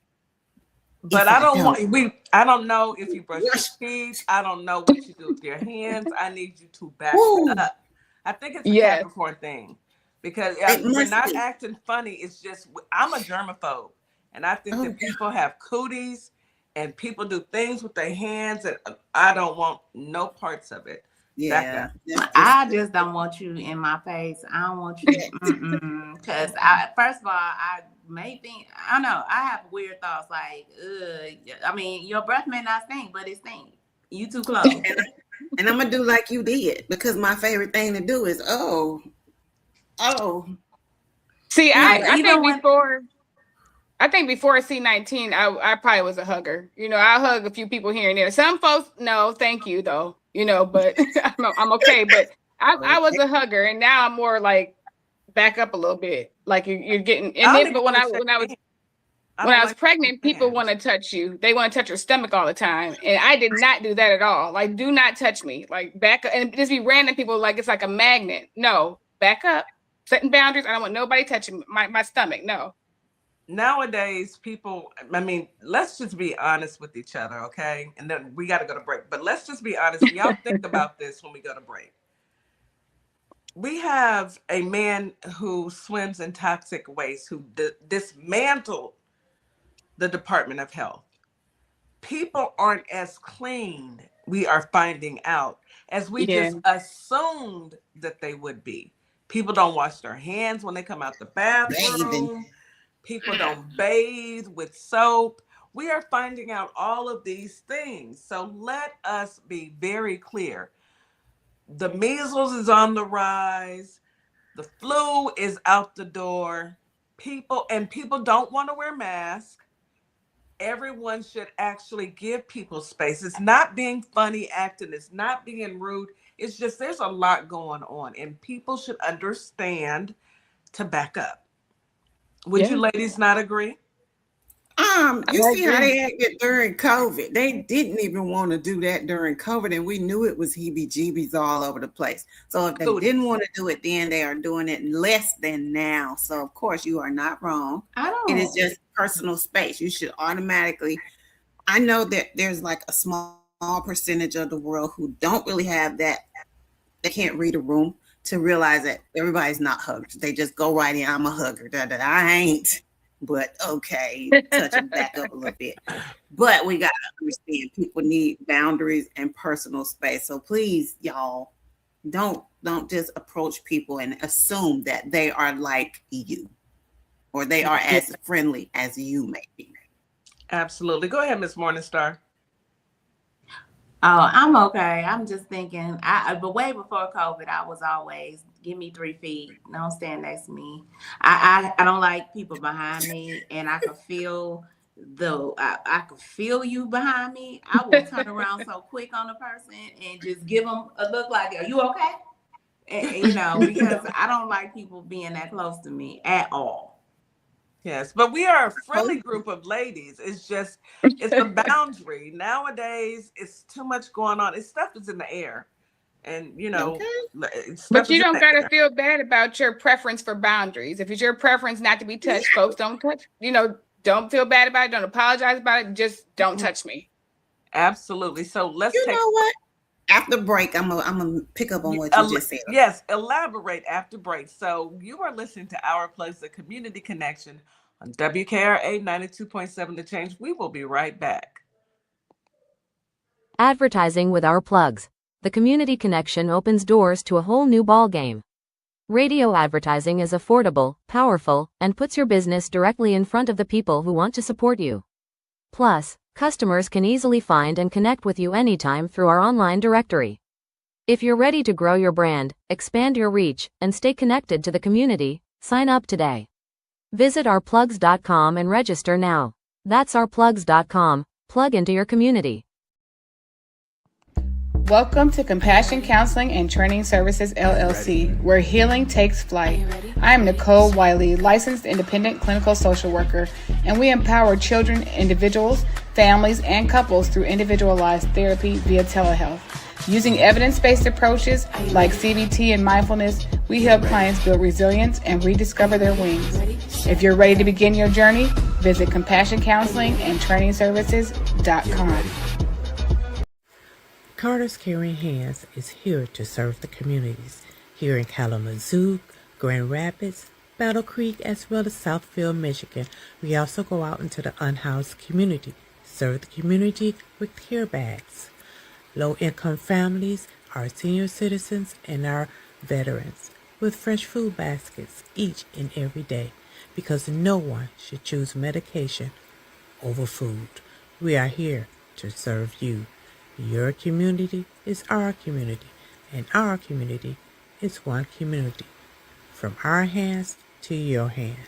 But I don't know if you brush your teeth. I don't know what you do with your hands. I need you to back up. I think it's a Capricorn thing because we're not acting funny. It's just I'm a germaphobe, and I think that people have cooties and people do things with their hands, and I don't want no parts of it. Yeah, I just don't want you in my face. I don't want you because first of all, I may think I know I have weird thoughts like, I mean, your breath may not stink, but it stinks. You too close. And I'm gonna do like you did because my favorite thing to do is See, I think before C19, I probably was a hugger. You know, I hug a few people here and there. Some folks, no, thank you though. You know, but I'm okay. But I was a hugger, and now I'm more like back up a little bit. Like you're getting. And then, but when I was pregnant, people want to touch you. They want to touch your stomach all the time, and I did not do that at all. Like, do not touch me. Like back up, and just be random people. Like it's like a magnet. No, back up. Setting boundaries. I don't want nobody touching my stomach. No. Nowadays, people, I mean, let's just be honest with each other, okay? And then we got to go to break. But let's just be honest. Y'all think about this when we go to break. We have a man who swims in toxic waste, who dismantled the Department of Health. People aren't as clean, we are finding out, as we just assumed that they would be. People don't wash their hands when they come out the bathroom. People don't bathe with soap. We are finding out all of these things. So let us be very clear. The measles is on the rise. The flu is out the door. People don't want to wear masks. Everyone should actually give people space. It's not being funny acting. It's not being rude. It's just there's a lot going on, and people should understand to back up. Would you ladies not agree? You see how they acted during COVID. They didn't even want to do that during COVID, and we knew it was heebie-jeebies all over the place. So if they didn't want to do it then, they are doing it less than now. So of course you are not wrong. It is just personal space. You should automatically. I know that there's like a small percentage of the world who don't really have that. They can't read a room to realize that everybody's not hugged. They just go right in. I'm a hugger. I ain't. But okay, touch them back up a little bit. But we gotta understand people need boundaries and personal space. So please, y'all, don't just approach people and assume that they are like you or they are as friendly as you may be. Absolutely. Go ahead, Miss Morningstar. Oh, I'm okay. I'm just thinking, but way before COVID, I was always, give me 3 feet. Don't stand next to me. I don't like people behind me, and I can feel I can feel you behind me. I will turn around so quick on a person and just give them a look like, are you okay? And, because I don't like people being that close to me at all. Yes, but we are a friendly group of ladies. It's a boundary. Nowadays, it's too much going on. Stuff is in the air. And, But you don't got to feel bad about your preference for boundaries. If it's your preference not to be touched, folks don't touch. Don't feel bad about it. Don't apologize about it. Just don't touch me. Absolutely. So let's know what? After break, I'm gonna pick up on what you just said. Yes, elaborate after break. So you are listening to Our Plugs, the Community Connection on WKRA 92.7 The Change. We will be right back. Advertising with Our Plugs. The Community Connection opens doors to a whole new ballgame. Radio advertising is affordable, powerful, and puts your business directly in front of the people who want to support you. Plus, customers can easily find and connect with you anytime through our online directory. If you're ready to grow your brand, expand your reach, and stay connected to the community, sign up today. Visit ourplugs.com and register now. That's ourplugs.com. Plug into your community. Welcome to Compassion Counseling and Training Services, LLC, where healing takes flight. I am Nicole Wiley, licensed independent clinical social worker, and we empower children, individuals, families, and couples through individualized therapy via telehealth. Using evidence-based approaches like CBT and mindfulness, we help clients build resilience and rediscover their wings. If you're ready to begin your journey, visit CompassionCounselingAndTrainingServices.com. Carter's Caring Hands is here to serve the communities here in Kalamazoo, Grand Rapids, Battle Creek, as well as Southfield, Michigan. We also go out into the unhoused community, serve the community with care bags. Low-income families, our senior citizens, and our veterans with fresh food baskets each and every day, because no one should choose medication over food. We are here to serve you. Your community is our community, and our community is one community. From our hands to your hands.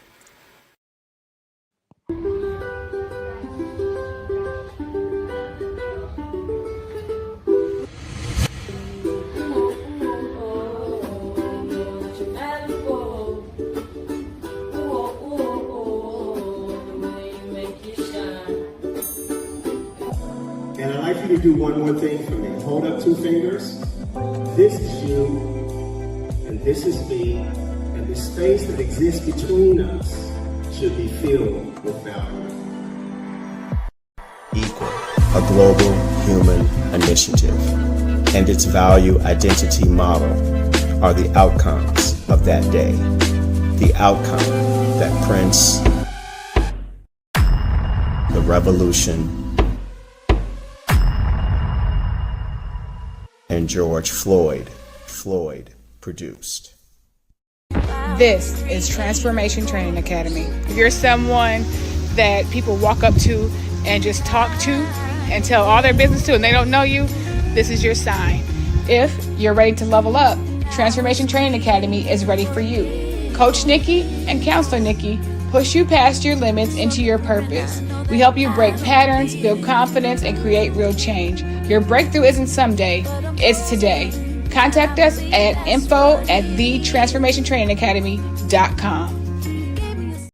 And I'd like you to do one more thing for me. Hold up 2 fingers. This is you, and this is me, and the space that exists between us should be filled with value. Equal, a global human initiative, and its value identity model are the outcomes of that day. The outcome that Prince, the revolution, and George Floyd produced. This is Transformation Training Academy. If you're someone that people walk up to and just talk to and tell all their business to and they don't know you, this is your sign. If you're ready to level up, Transformation Training Academy is ready for you. Coach Nikki and Counselor Nikki push you past your limits into your purpose. We help you break patterns, build confidence, and create real change. Your breakthrough isn't someday, it's today. Contact us at info@thetransformationtrainingacademy.com.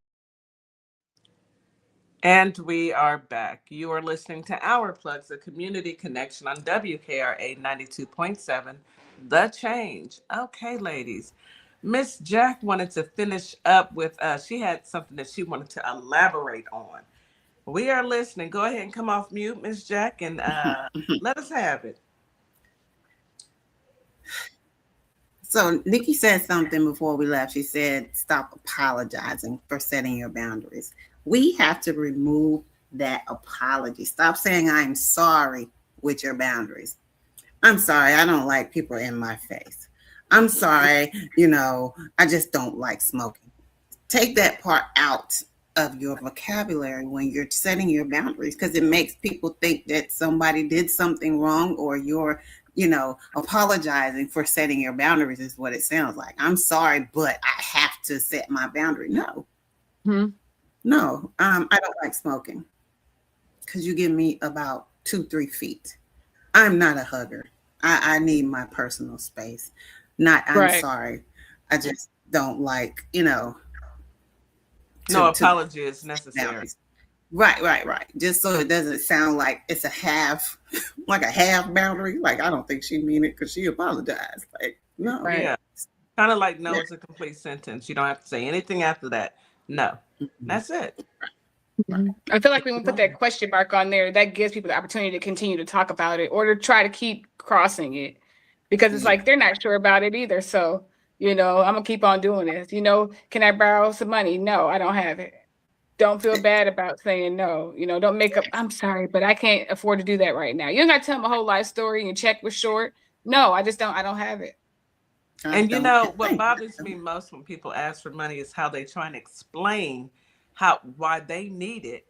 And we are back. You are listening to Our Plugs, a community connection on WKRA 92.7, The Change. Okay, ladies. Miss Jack wanted to finish up with, she had something that she wanted to elaborate on. We are listening. Go ahead and come off mute, Miss Jack, and let us have it. So Nikki said something before we left. She said, stop apologizing for setting your boundaries. We have to remove that apology. Stop saying I'm sorry with your boundaries. I'm sorry, I don't like people in my face. I'm sorry, I just don't like smoking. Take that part out of your vocabulary when you're setting your boundaries, because it makes people think that somebody did something wrong, or you're apologizing for setting your boundaries is what it sounds like. I'm sorry, but I have to set my boundary. No. No, I don't like smoking because you give me about 2-3 feet. I'm not a hugger. I need my personal space. I'm sorry. I just don't like, no apology is necessary. Right. Just so it doesn't sound like it's a half boundary. Like, I don't think she mean it because she apologized. Like, no. Right. Yeah. Kind of like no is a complete sentence. You don't have to say anything after that. No. That's it. I feel like when we put that question mark on there, that gives people the opportunity to continue to talk about it or to try to keep crossing it, because it's like they're not sure about it either. So, I'm gonna keep on doing this. Can I borrow some money? No, I don't have it. Don't feel bad about saying no. Don't make up, I'm sorry, but I can't afford to do that right now. You don't got to tell them a whole life story and your check was short. No, I don't have it. And what bothers me most when people ask for money is how they try and explain why they need it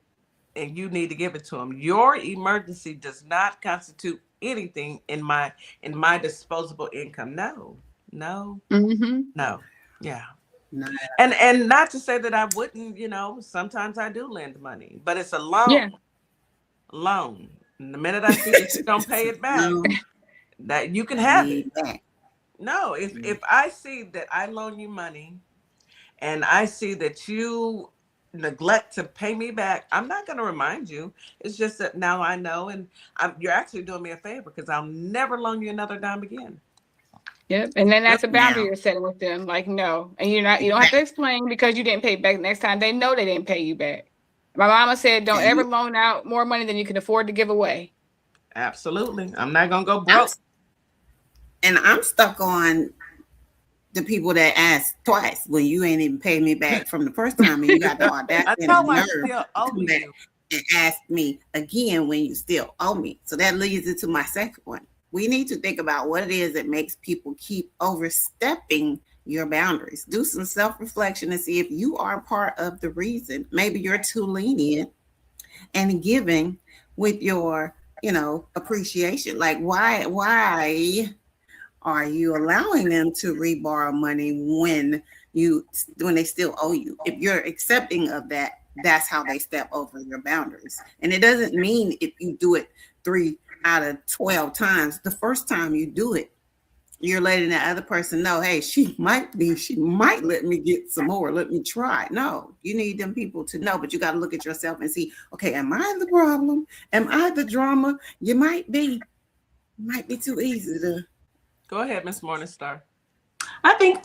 and you need to give it to them. Your emergency does not constitute anything in my disposable income. No. No. Yeah. No. And not to say that I wouldn't, sometimes I do lend money, but it's a loan. Yeah. Loan. And the minute I see that you don't pay it back, that you can have it. Back. No, if I see that I loan you money and I see that you neglect to pay me back, I'm not going to remind you. It's just that now I know, and you're actually doing me a favor because I'll never loan you another dime again. Yep, and then that's a boundary you're setting with them. Like, no, and you don't have to explain because you didn't pay back. Next time they know they didn't pay you back. My mama said, don't ever loan out more money than you can afford to give away. Absolutely, I'm not gonna go broke. And I'm stuck on the people that ask twice when you ain't even paid me back from the first time, and you got the audacity and nerve and ask me again when you still owe me. So that leads into my second one. We need to think about what it is that makes people keep overstepping your boundaries. Do some self-reflection and see if you are part of the reason. Maybe you're too lenient and giving with your, appreciation. Like, why are you allowing them to reborrow money when they still owe you? If you're accepting of that, that's how they step over your boundaries. And it doesn't mean if you do it 3 out of 12 times, the first time you do it, you're letting that other person know, hey, she might let me get some more. Let me try. No, you need them people to know, but you got to look at yourself and see, okay, am I the problem? Am I the drama? You might be too easy to. Go ahead, Miss Morningstar. I think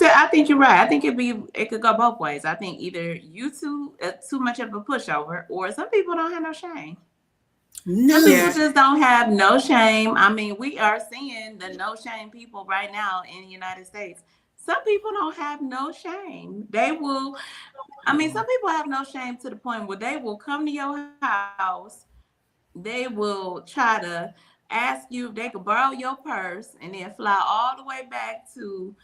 you're right. I think it could go both ways. I think either you too much of a pushover, or some people don't have no shame. No. Some people just don't have no shame. I mean, we are seeing the no shame people right now in the United States. Some people don't have no shame. Some people have no shame to the point where they will come to your house. They will try to ask you if they could borrow your purse and then fly all the way back to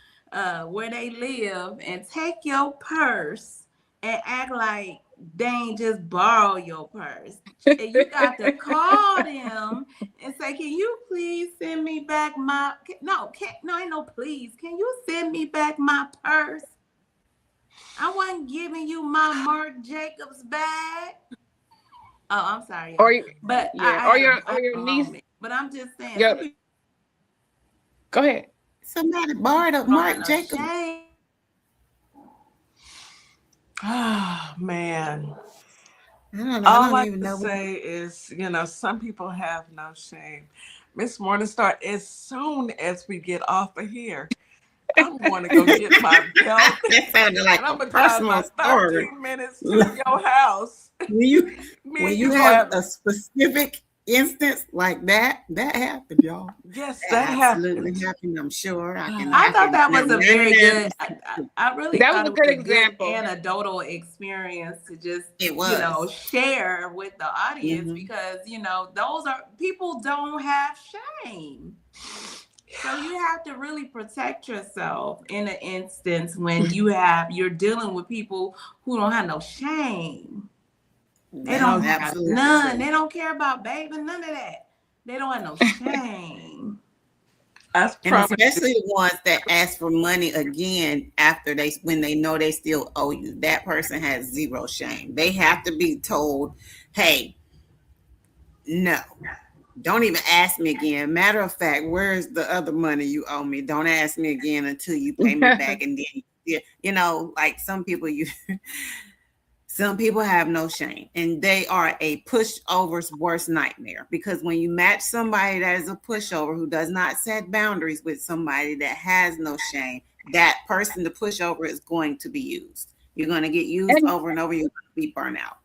where they live and take your purse and act like they ain't just borrow your purse. And you got to call them and say, can you please send me back my, ain't no please. Can you send me back my purse? I wasn't giving you my Marc Jacobs bag. Oh, I'm sorry. Or your niece. But I'm just saying. Go ahead. Somebody borrowed a Marc Jacobs. Oh man. All I can say is, some people have no shame. Miss Morningstar, as soon as we get off of here, I'm going to go get my belt. That sounded like I'm a personal story. 13 minutes to your house. When you have a specific instance like that happened, y'all. Yes, that absolutely happened. I'm sure. I thought that was a very good. I really that thought was a good example, anecdotal experience to just share with the audience because those are people don't have shame. So you have to really protect yourself in an instance when you're dealing with people who don't have no shame. They don't have none. They don't care about baby, none of that. They don't have no shame. And especially the ones that ask for money again when they know they still owe you. That person has zero shame. They have to be told, hey, no, don't even ask me again. Matter of fact, where's the other money you owe me? Don't ask me again until you pay me back. And then, like some people, some people have no shame, and they are a pushover's worst nightmare, because when you match somebody that is a pushover who does not set boundaries with somebody that has no shame, that person, the pushover, is going to be used. You're going to get used over and over. You're going to be burnt out.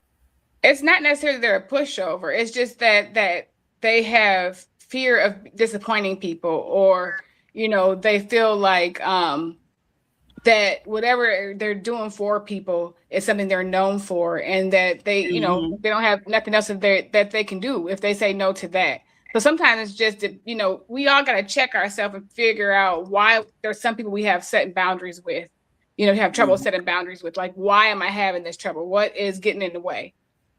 It's not necessarily they're a pushover. It's just that they have fear of disappointing people, or, they feel like that whatever they're doing for people is something they're known for, and that they, they don't have nothing else that they can do if they say no to that. So sometimes it's just that, we all got to check ourselves and figure out why there's some people we have setting boundaries with, have trouble setting boundaries with. Like, why am I having this trouble? What is getting in the way,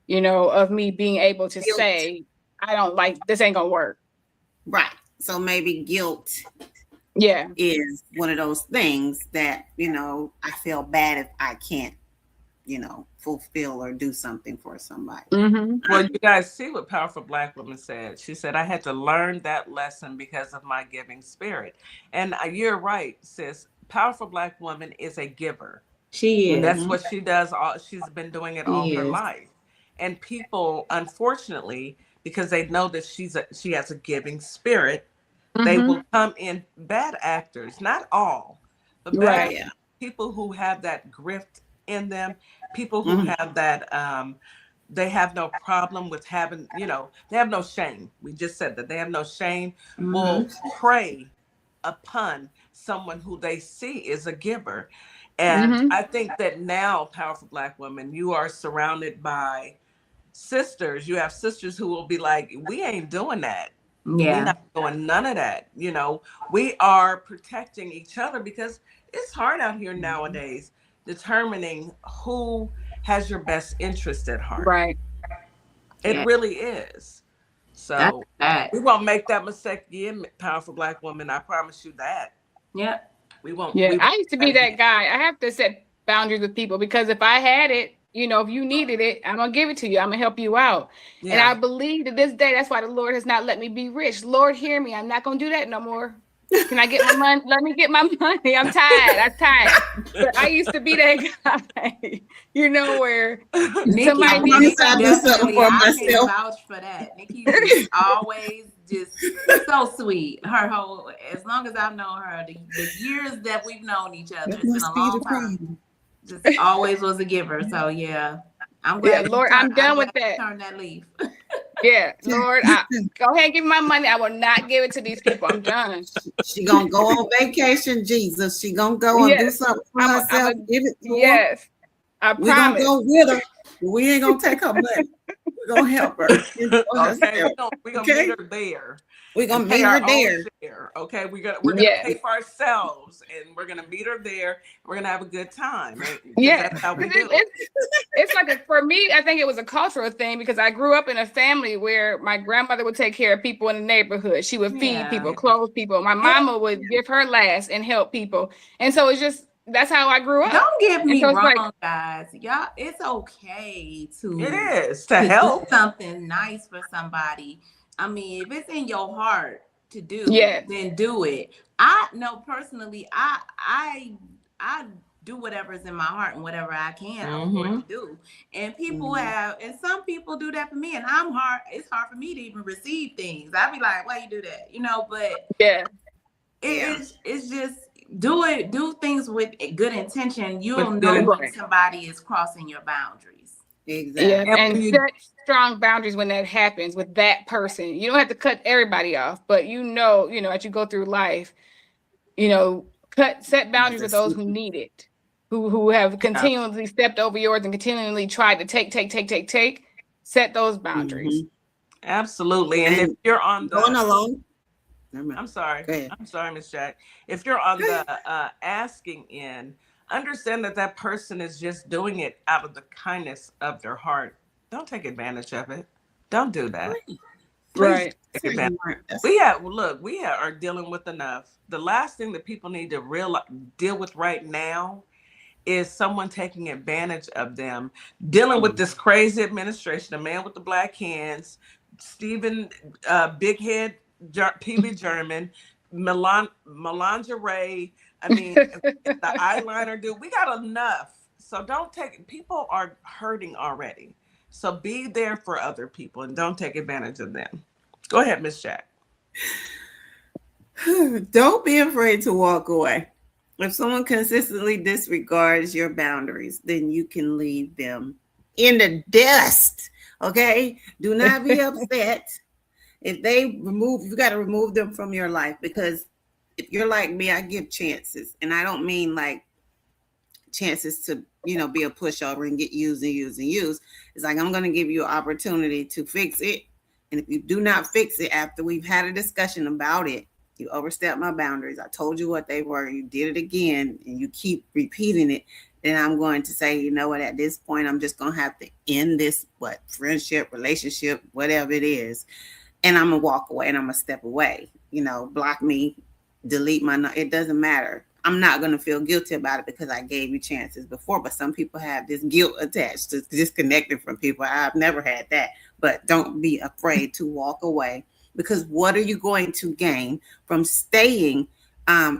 of me being able to say, I don't like, this ain't gonna work. Right. So maybe guilt is one of those things that, I feel bad if I can't fulfill or do something for somebody. Well, you guys see what Powerful Black Woman said. She said, I had to learn that lesson because of my giving spirit. And you're right, sis. Powerful Black Woman is a giver. She is. And that's what she does. She's been doing it all her life. And people, unfortunately, because they know that she has a giving spirit, they will come in bad actors, not all, but bad people who have that grift in them, people who have that, they have no problem with having, they have no shame. We just said that they have no shame, will prey upon someone who they see is a giver. And I think that now, Powerful Black Women, you are surrounded by sisters. You have sisters who will be like, we ain't doing that. We're not doing none of that. We are protecting each other because it's hard out here nowadays determining who has your best interest at heart. Right. It really is. So we won't make that mistake again, Powerful Black Woman. I promise you that. Yeah. We won't. Yeah, I used to be that guy. I have to set boundaries with people because if I had it, if you needed it, I'm going to give it to you. I'm going to help you out. Yeah. And I believe to this day, that's why the Lord has not let me be rich. Lord, hear me. I'm not going to do that no more. Can I get my money? Let me get my money. I'm tired. But I used to be that guy, where Nikki, somebody needed something for myself. I can vouch for that. Nikki is always just so sweet. Her whole, as long as I've known her, the years that we've known each other, it's been a long time. Just always was a giver. So yeah, I'm glad. Yeah, Lord, I'm done with that. Turn that leaf. Yeah, Lord, go ahead and give me my money. I will not give it to these people. I'm done. She gonna go on vacation, Jesus. She gonna go and do something for herself. Give it to her. I promise. We're gonna go with her. We ain't gonna take her money. We're gonna help her. Okay, we're gonna meet her there. We're gonna meet her there. Okay, we're gonna pay for ourselves, and we're gonna meet her there. We're gonna have a good time. Right? Yeah, that's how we do it's like for me, I think it was a cultural thing because I grew up in a family where my grandmother would take care of people in the neighborhood. She would feed people, clothe people. My mama would give her last and help people, and so it's just. That's how I grew up. Don't get me wrong, guys. Y'all, it's okay to help do something nice for somebody. I mean, if it's in your heart to do, then do it. I know personally, I do whatever's in my heart and whatever I can afford to do. And people have, and some people do that for me, and it's hard for me to even receive things. I'd be like, why you do that? But it's just. Do things with good intention. You'll know when somebody is crossing your boundaries. Exactly. Yeah, and set strong boundaries when that happens with that person. You don't have to cut everybody off, but as you go through life, set boundaries with those who need it, who have continually stepped over yours and continually tried to take. Set those boundaries. Absolutely. And if you're on the going along. I'm sorry, Ms. Jack. If you're on the asking end, understand that person is just doing it out of the kindness of their heart. Don't take advantage of it. Don't do that. Right. We are dealing with enough. The last thing that people need to deal with right now is someone taking advantage of them, dealing with this crazy administration, a man with the black hands, Stephen Big Head, PB German, Melania Ray. I mean, the eyeliner dude. We got enough. So people are hurting already. So be there for other people and don't take advantage of them. Go ahead, Miss Jack. Don't be afraid to walk away. If someone consistently disregards your boundaries, then you can leave them in the dust. Okay? Do not be upset. If they you got to remove them from your life, because if you're like me, I give chances. And I don't mean like chances to, be a pushover and get used. It's like, I'm going to give you an opportunity to fix it. And if you do not fix it after we've had a discussion about it, you overstep my boundaries. I told you what they were. You did it again and you keep repeating it. Then I'm going to say, you know what, at this point, I'm just going to have to end this, friendship, relationship, whatever it is. And I'm going to walk away and I'm going to step away, block me, delete it doesn't matter. I'm not going to feel guilty about it because I gave you chances before. But some people have this guilt attached to disconnecting from people. I've never had that. But don't be afraid to walk away, because what are you going to gain from staying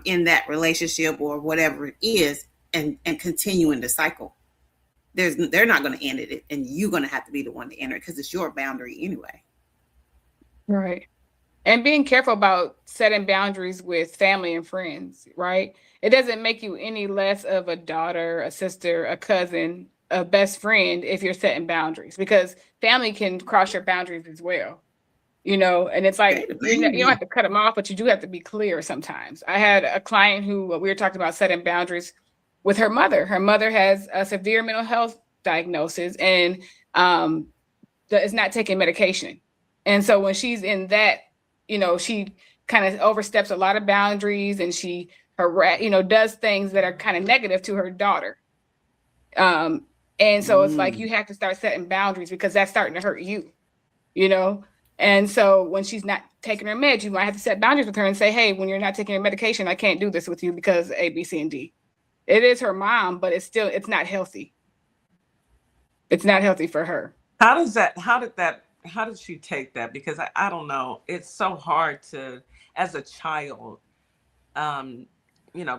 in that relationship or whatever it is and continuing the cycle? They're not going to end it, and you're going to have to be the one to enter it because it's your boundary anyway. Right. And being careful about setting boundaries with family and friends, right? It doesn't make you any less of a daughter, a sister, a cousin, a best friend if you're setting boundaries, because family can cross your boundaries as well, you know? And it's like, you don't have to cut them off, but you do have to be clear sometimes. I had a client who we were talking about setting boundaries with her mother. Her mother has a severe mental health diagnosis and is not taking medication. And so when she's in that, you know, she kind of oversteps a lot of boundaries, and she, does things that are kind of negative to her daughter. And so it's like, you have to start setting boundaries because that's starting to hurt you, you know? And so when she's not taking her meds, you might have to set boundaries with her and say, hey, when you're not taking your medication, I can't do this with you because A, B, C, and D. It is her mom, but it's not healthy. It's not healthy for her. How did she take that? Because I don't know. It's so hard to, as a child,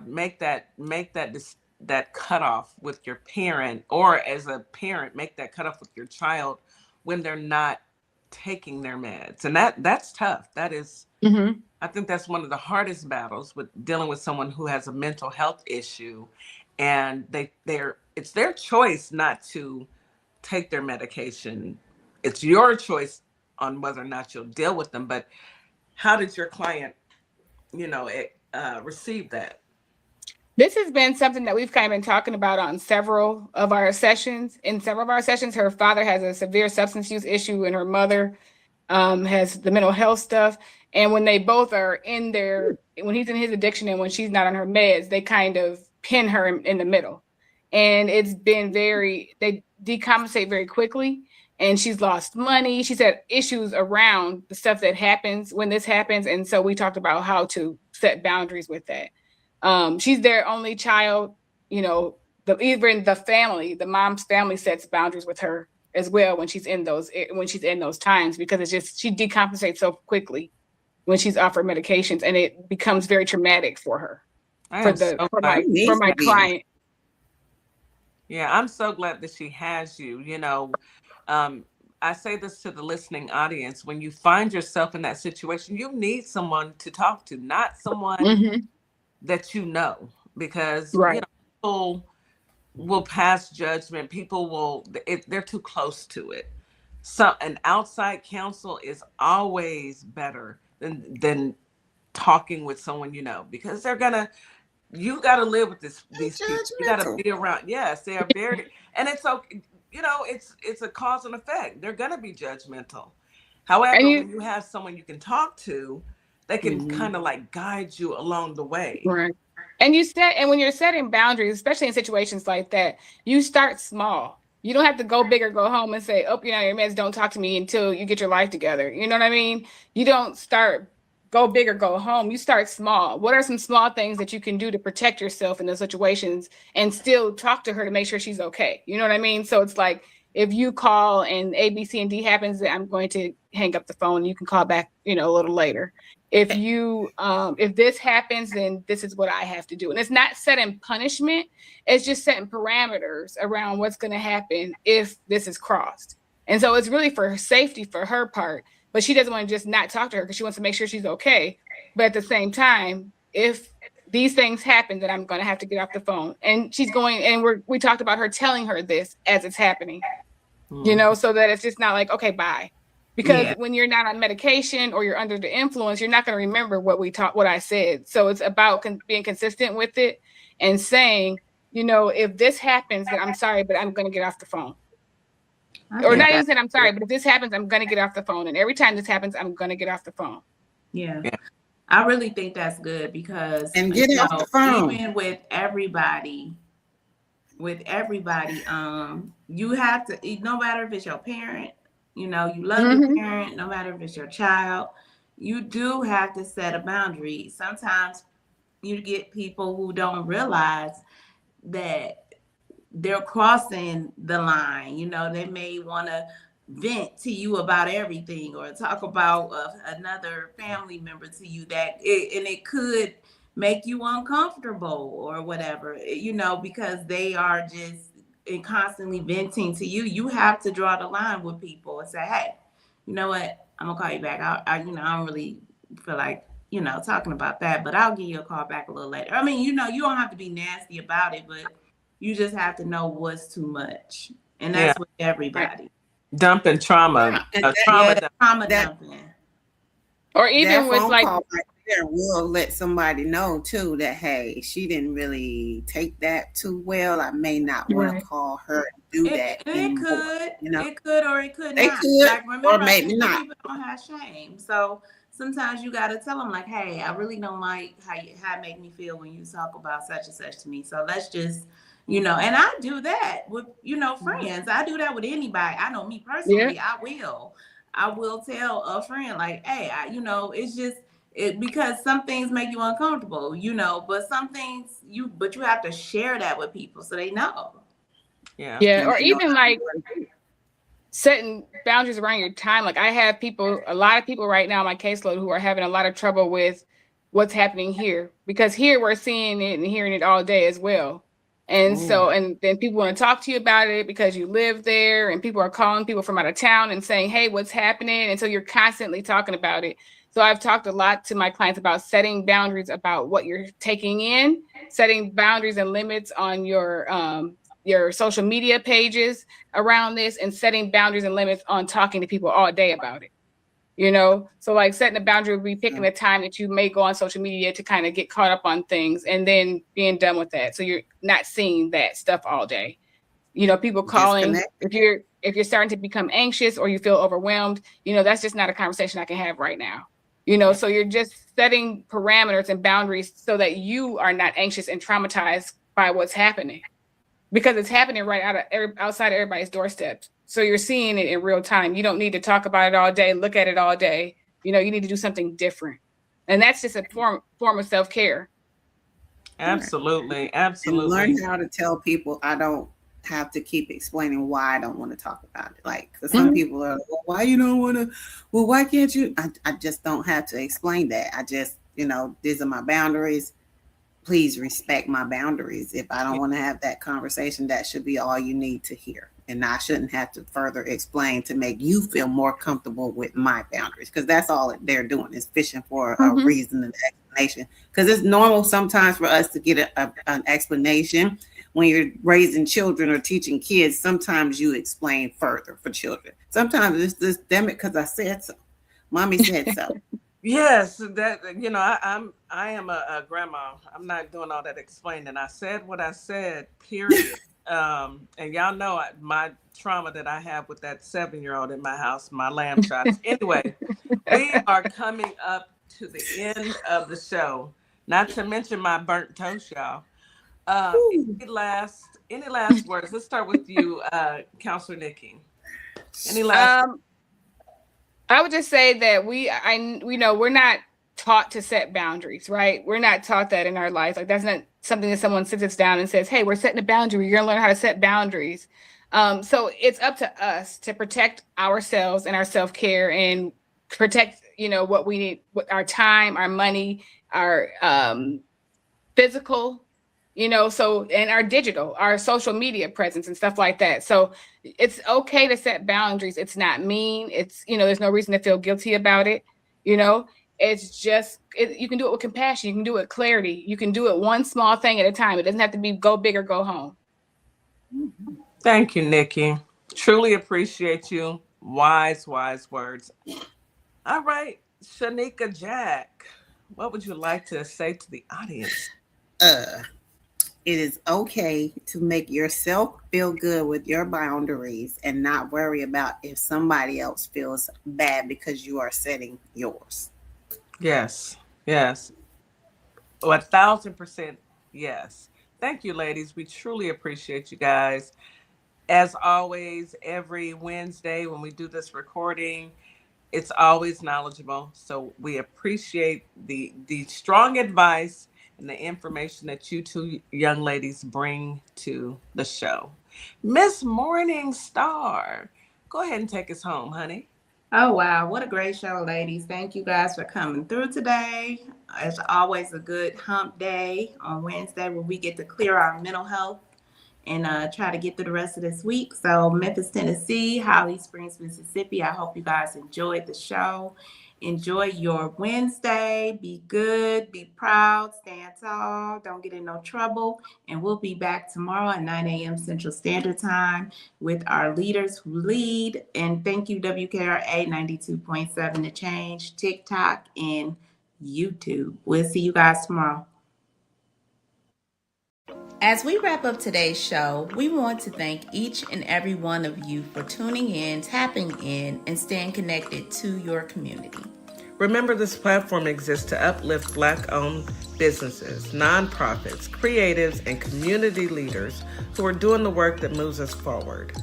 make that cutoff with your parent, or as a parent, make that cutoff with your child when they're not taking their meds. And that's tough. That is, I think that's one of the hardest battles with dealing with someone who has a mental health issue, and it's their choice not to take their medication. It's your choice on whether or not you'll deal with them. But how did your client, receive that? This has been something that we've kind of been talking about on several of our sessions. In several of our sessions, her father has a severe substance use issue, and her mother has the mental health stuff. And when they both are when he's in his addiction and when she's not on her meds, they kind of pin her in the middle. And it's been they decompensate very quickly. And she's lost money. She's had issues around the stuff that happens when this happens. And so we talked about how to set boundaries with that. She's their only child, even the mom's family sets boundaries with her as well when she's in those times, because she decompensates so quickly when she's off her medications, and it becomes very traumatic for her. For my client. Yeah, I'm so glad that she has you. I say this to the listening audience: when you find yourself in that situation, you need someone to talk to, not someone that because people will pass judgment. People they're too close to it. So an outside counsel is always better than talking with someone because you got to live with these people. You got to be around. Yes, they are very, and it's okay. It's a cause and effect. They're going to be judgmental. However, when you have someone you can talk to, they can kind of like guide you along the way. Right. And when you're setting boundaries, especially in situations like that, you start small. You don't have to go big or go home and say, oh, your meds, don't talk to me until you get your life together. You know what I mean? You don't go big or go home. You start small. What are some small things that you can do to protect yourself in those situations and still talk to her to make sure she's okay? You know what I mean? So it's like, if you call and A, B, C, and D happens, I'm going to hang up the phone. You can call back, a little later. If this happens, then this is what I have to do. And it's not setting punishment. It's just setting parameters around what's going to happen if this is crossed. And so it's really for safety for her part, but she doesn't want to just not talk to her because she wants to make sure she's okay. But at the same time, if these things happen, then I'm going to have to get off the phone. And she's going, and we talked about her telling her this as it's happening, so that it's just not like, okay, bye. Because when you're not on medication or you're under the influence, you're not going to remember what I said. So it's about being consistent with it and saying, if this happens, then I'm sorry, but I'm going to get off the phone. Or not even saying I'm sorry, but if this happens, I'm going to get off the phone. And every time this happens, I'm going to get off the phone. Yeah. I really think that's good because get off the phone. Even with everybody, you have to, no matter if it's your parent, you love your parent, no matter if it's your child, you do have to set a boundary. Sometimes you get people who don't realize that they're crossing the line. You know, they may want to vent to you about everything or talk about another family member to you and it could make you uncomfortable or whatever, you know, because they are just constantly venting to you. You have to draw the line with people and say, hey, you know what, I'm gonna call you back. I you know, I don't really feel like, you know, talking about that, but I'll give you a call back a little later. I mean, you know, you don't have to be nasty about it, but you just have to know what's too much. And that's with everybody. Dumping trauma. Trauma dumping. Or even with like there will let somebody know too that, hey, she didn't really take that too well. I may not want to call her and do that. It could, you know? It could or it could they not. Could, like, remember, or maybe not. People don't have shame. So sometimes you got to tell them like, hey, I really don't like how it make me feel when you talk about such and such to me. So let's just, you know, and I do that with, you know, friends. I do that with anybody. I know me personally, I will tell a friend like, hey, you know, it's just, because some things make you uncomfortable, you know, but some things you have to share that with people so they know. Yeah. Or even like setting boundaries around your time. Like I have a lot of people right now on my caseload who are having a lot of trouble with what's happening here, because here we're seeing it and hearing it all day as well. And so, and then people want to talk to you about it because you live there, and people are calling people from out of town and saying, hey, what's happening? And so you're constantly talking about it. So I've talked a lot to my clients about setting boundaries about what you're taking in, setting boundaries and limits on your social media pages around this, and setting boundaries and limits on talking to people all day about it. You know, so like setting a boundary would be picking a time that you may go on social media to kind of get caught up on things and then being done with that. So you're not seeing that stuff all day. You know, people calling, if you're starting to become anxious or you feel overwhelmed, you know, that's just not a conversation I can have right now. You know, so you're just setting parameters and boundaries so that you are not anxious and traumatized by what's happening, because it's happening right outside of everybody's doorstep. So you're seeing it in real time. You don't need to talk about it all day, look at it all day. You know, you need to do something different. And that's just a form of self-care. Absolutely. Absolutely. And learn how to tell people I don't have to keep explaining why I don't want to talk about it. Like, because some people are, well, why you don't want to? Well, why can't you? I just don't have to explain that. I just, you know, these are my boundaries. Please respect my boundaries. If I don't want to have that conversation, that should be all you need to hear. And I shouldn't have to further explain to make you feel more comfortable with my boundaries, because that's all they're doing is fishing for a reason and explanation. Because it's normal sometimes for us to get an explanation. When you're raising children or teaching kids, sometimes you explain further for children. Sometimes it's just, damn it, because I said so. Mommy said so. Yes, that, you know, I am a grandma. I'm not doing all that explaining. I said what I said, period. And y'all know my trauma that I have with that 7-year-old in my house, my lamb chops. Anyway, we are coming up to the end of the show. Not to mention my burnt toast, y'all. Any last words? Let's start with you, Counselor Nikki. Any last? I would just say that we know we're not taught to set boundaries, right? We're not taught that in our lives. Like, that's not something that someone sits us down and says, hey, we're setting a boundary. You're gonna learn how to set boundaries. So it's up to us to protect ourselves and our self-care and protect, you know, what we need, our time, our money, our physical, you know, so, and our digital, our social media presence and stuff like that. So it's okay to set boundaries. It's not mean. It's, you know, there's no reason to feel guilty about it. You know, it's just, you can do it with compassion. You can do it with clarity. You can do it one small thing at a time. It doesn't have to be go big or go home. Thank you, Nikki. Truly appreciate you. Wise words. All right, Shanika Jack, what would you like to say to the audience? It is okay to make yourself feel good with your boundaries and not worry about if somebody else feels bad because you are setting yours. Yes. 1,000% yes. Thank you, ladies. We truly appreciate you guys. As always, every Wednesday when we do this recording, it's always knowledgeable. So we appreciate the strong advice and the information that you two young ladies bring to the show. Miss Morning Star, go ahead and take us home, honey. Oh, wow. What a great show, ladies. Thank you guys for coming through today. It's always a good hump day on Wednesday where we get to clear our mental health and try to get through the rest of this week. So Memphis, Tennessee, Holly Springs, Mississippi, I hope you guys enjoyed the show. Enjoy your Wednesday. Be good, be proud, stand tall, don't get in no trouble. And we'll be back tomorrow at 9 a.m. Central Standard Time with our leaders who lead. And thank you, WKRA 92.7 The Change, TikTok, and YouTube. We'll see you guys tomorrow. As we wrap up today's show, we want to thank each and every one of you for tuning in, tapping in, and staying connected to your community. Remember, this platform exists to uplift Black-owned businesses, nonprofits, creatives, and community leaders who are doing the work that moves us forward.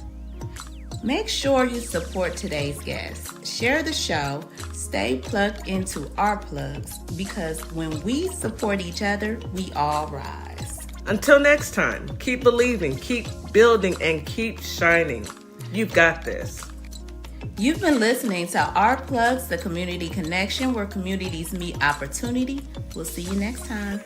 Make sure you support today's guests. Share the show. Stay plugged into our plugs, because when we support each other, we all rise. Until next time, keep believing, keep building, and keep shining. You've got this. You've been listening to Our Plugs, the community connection where communities meet opportunity. We'll see you next time.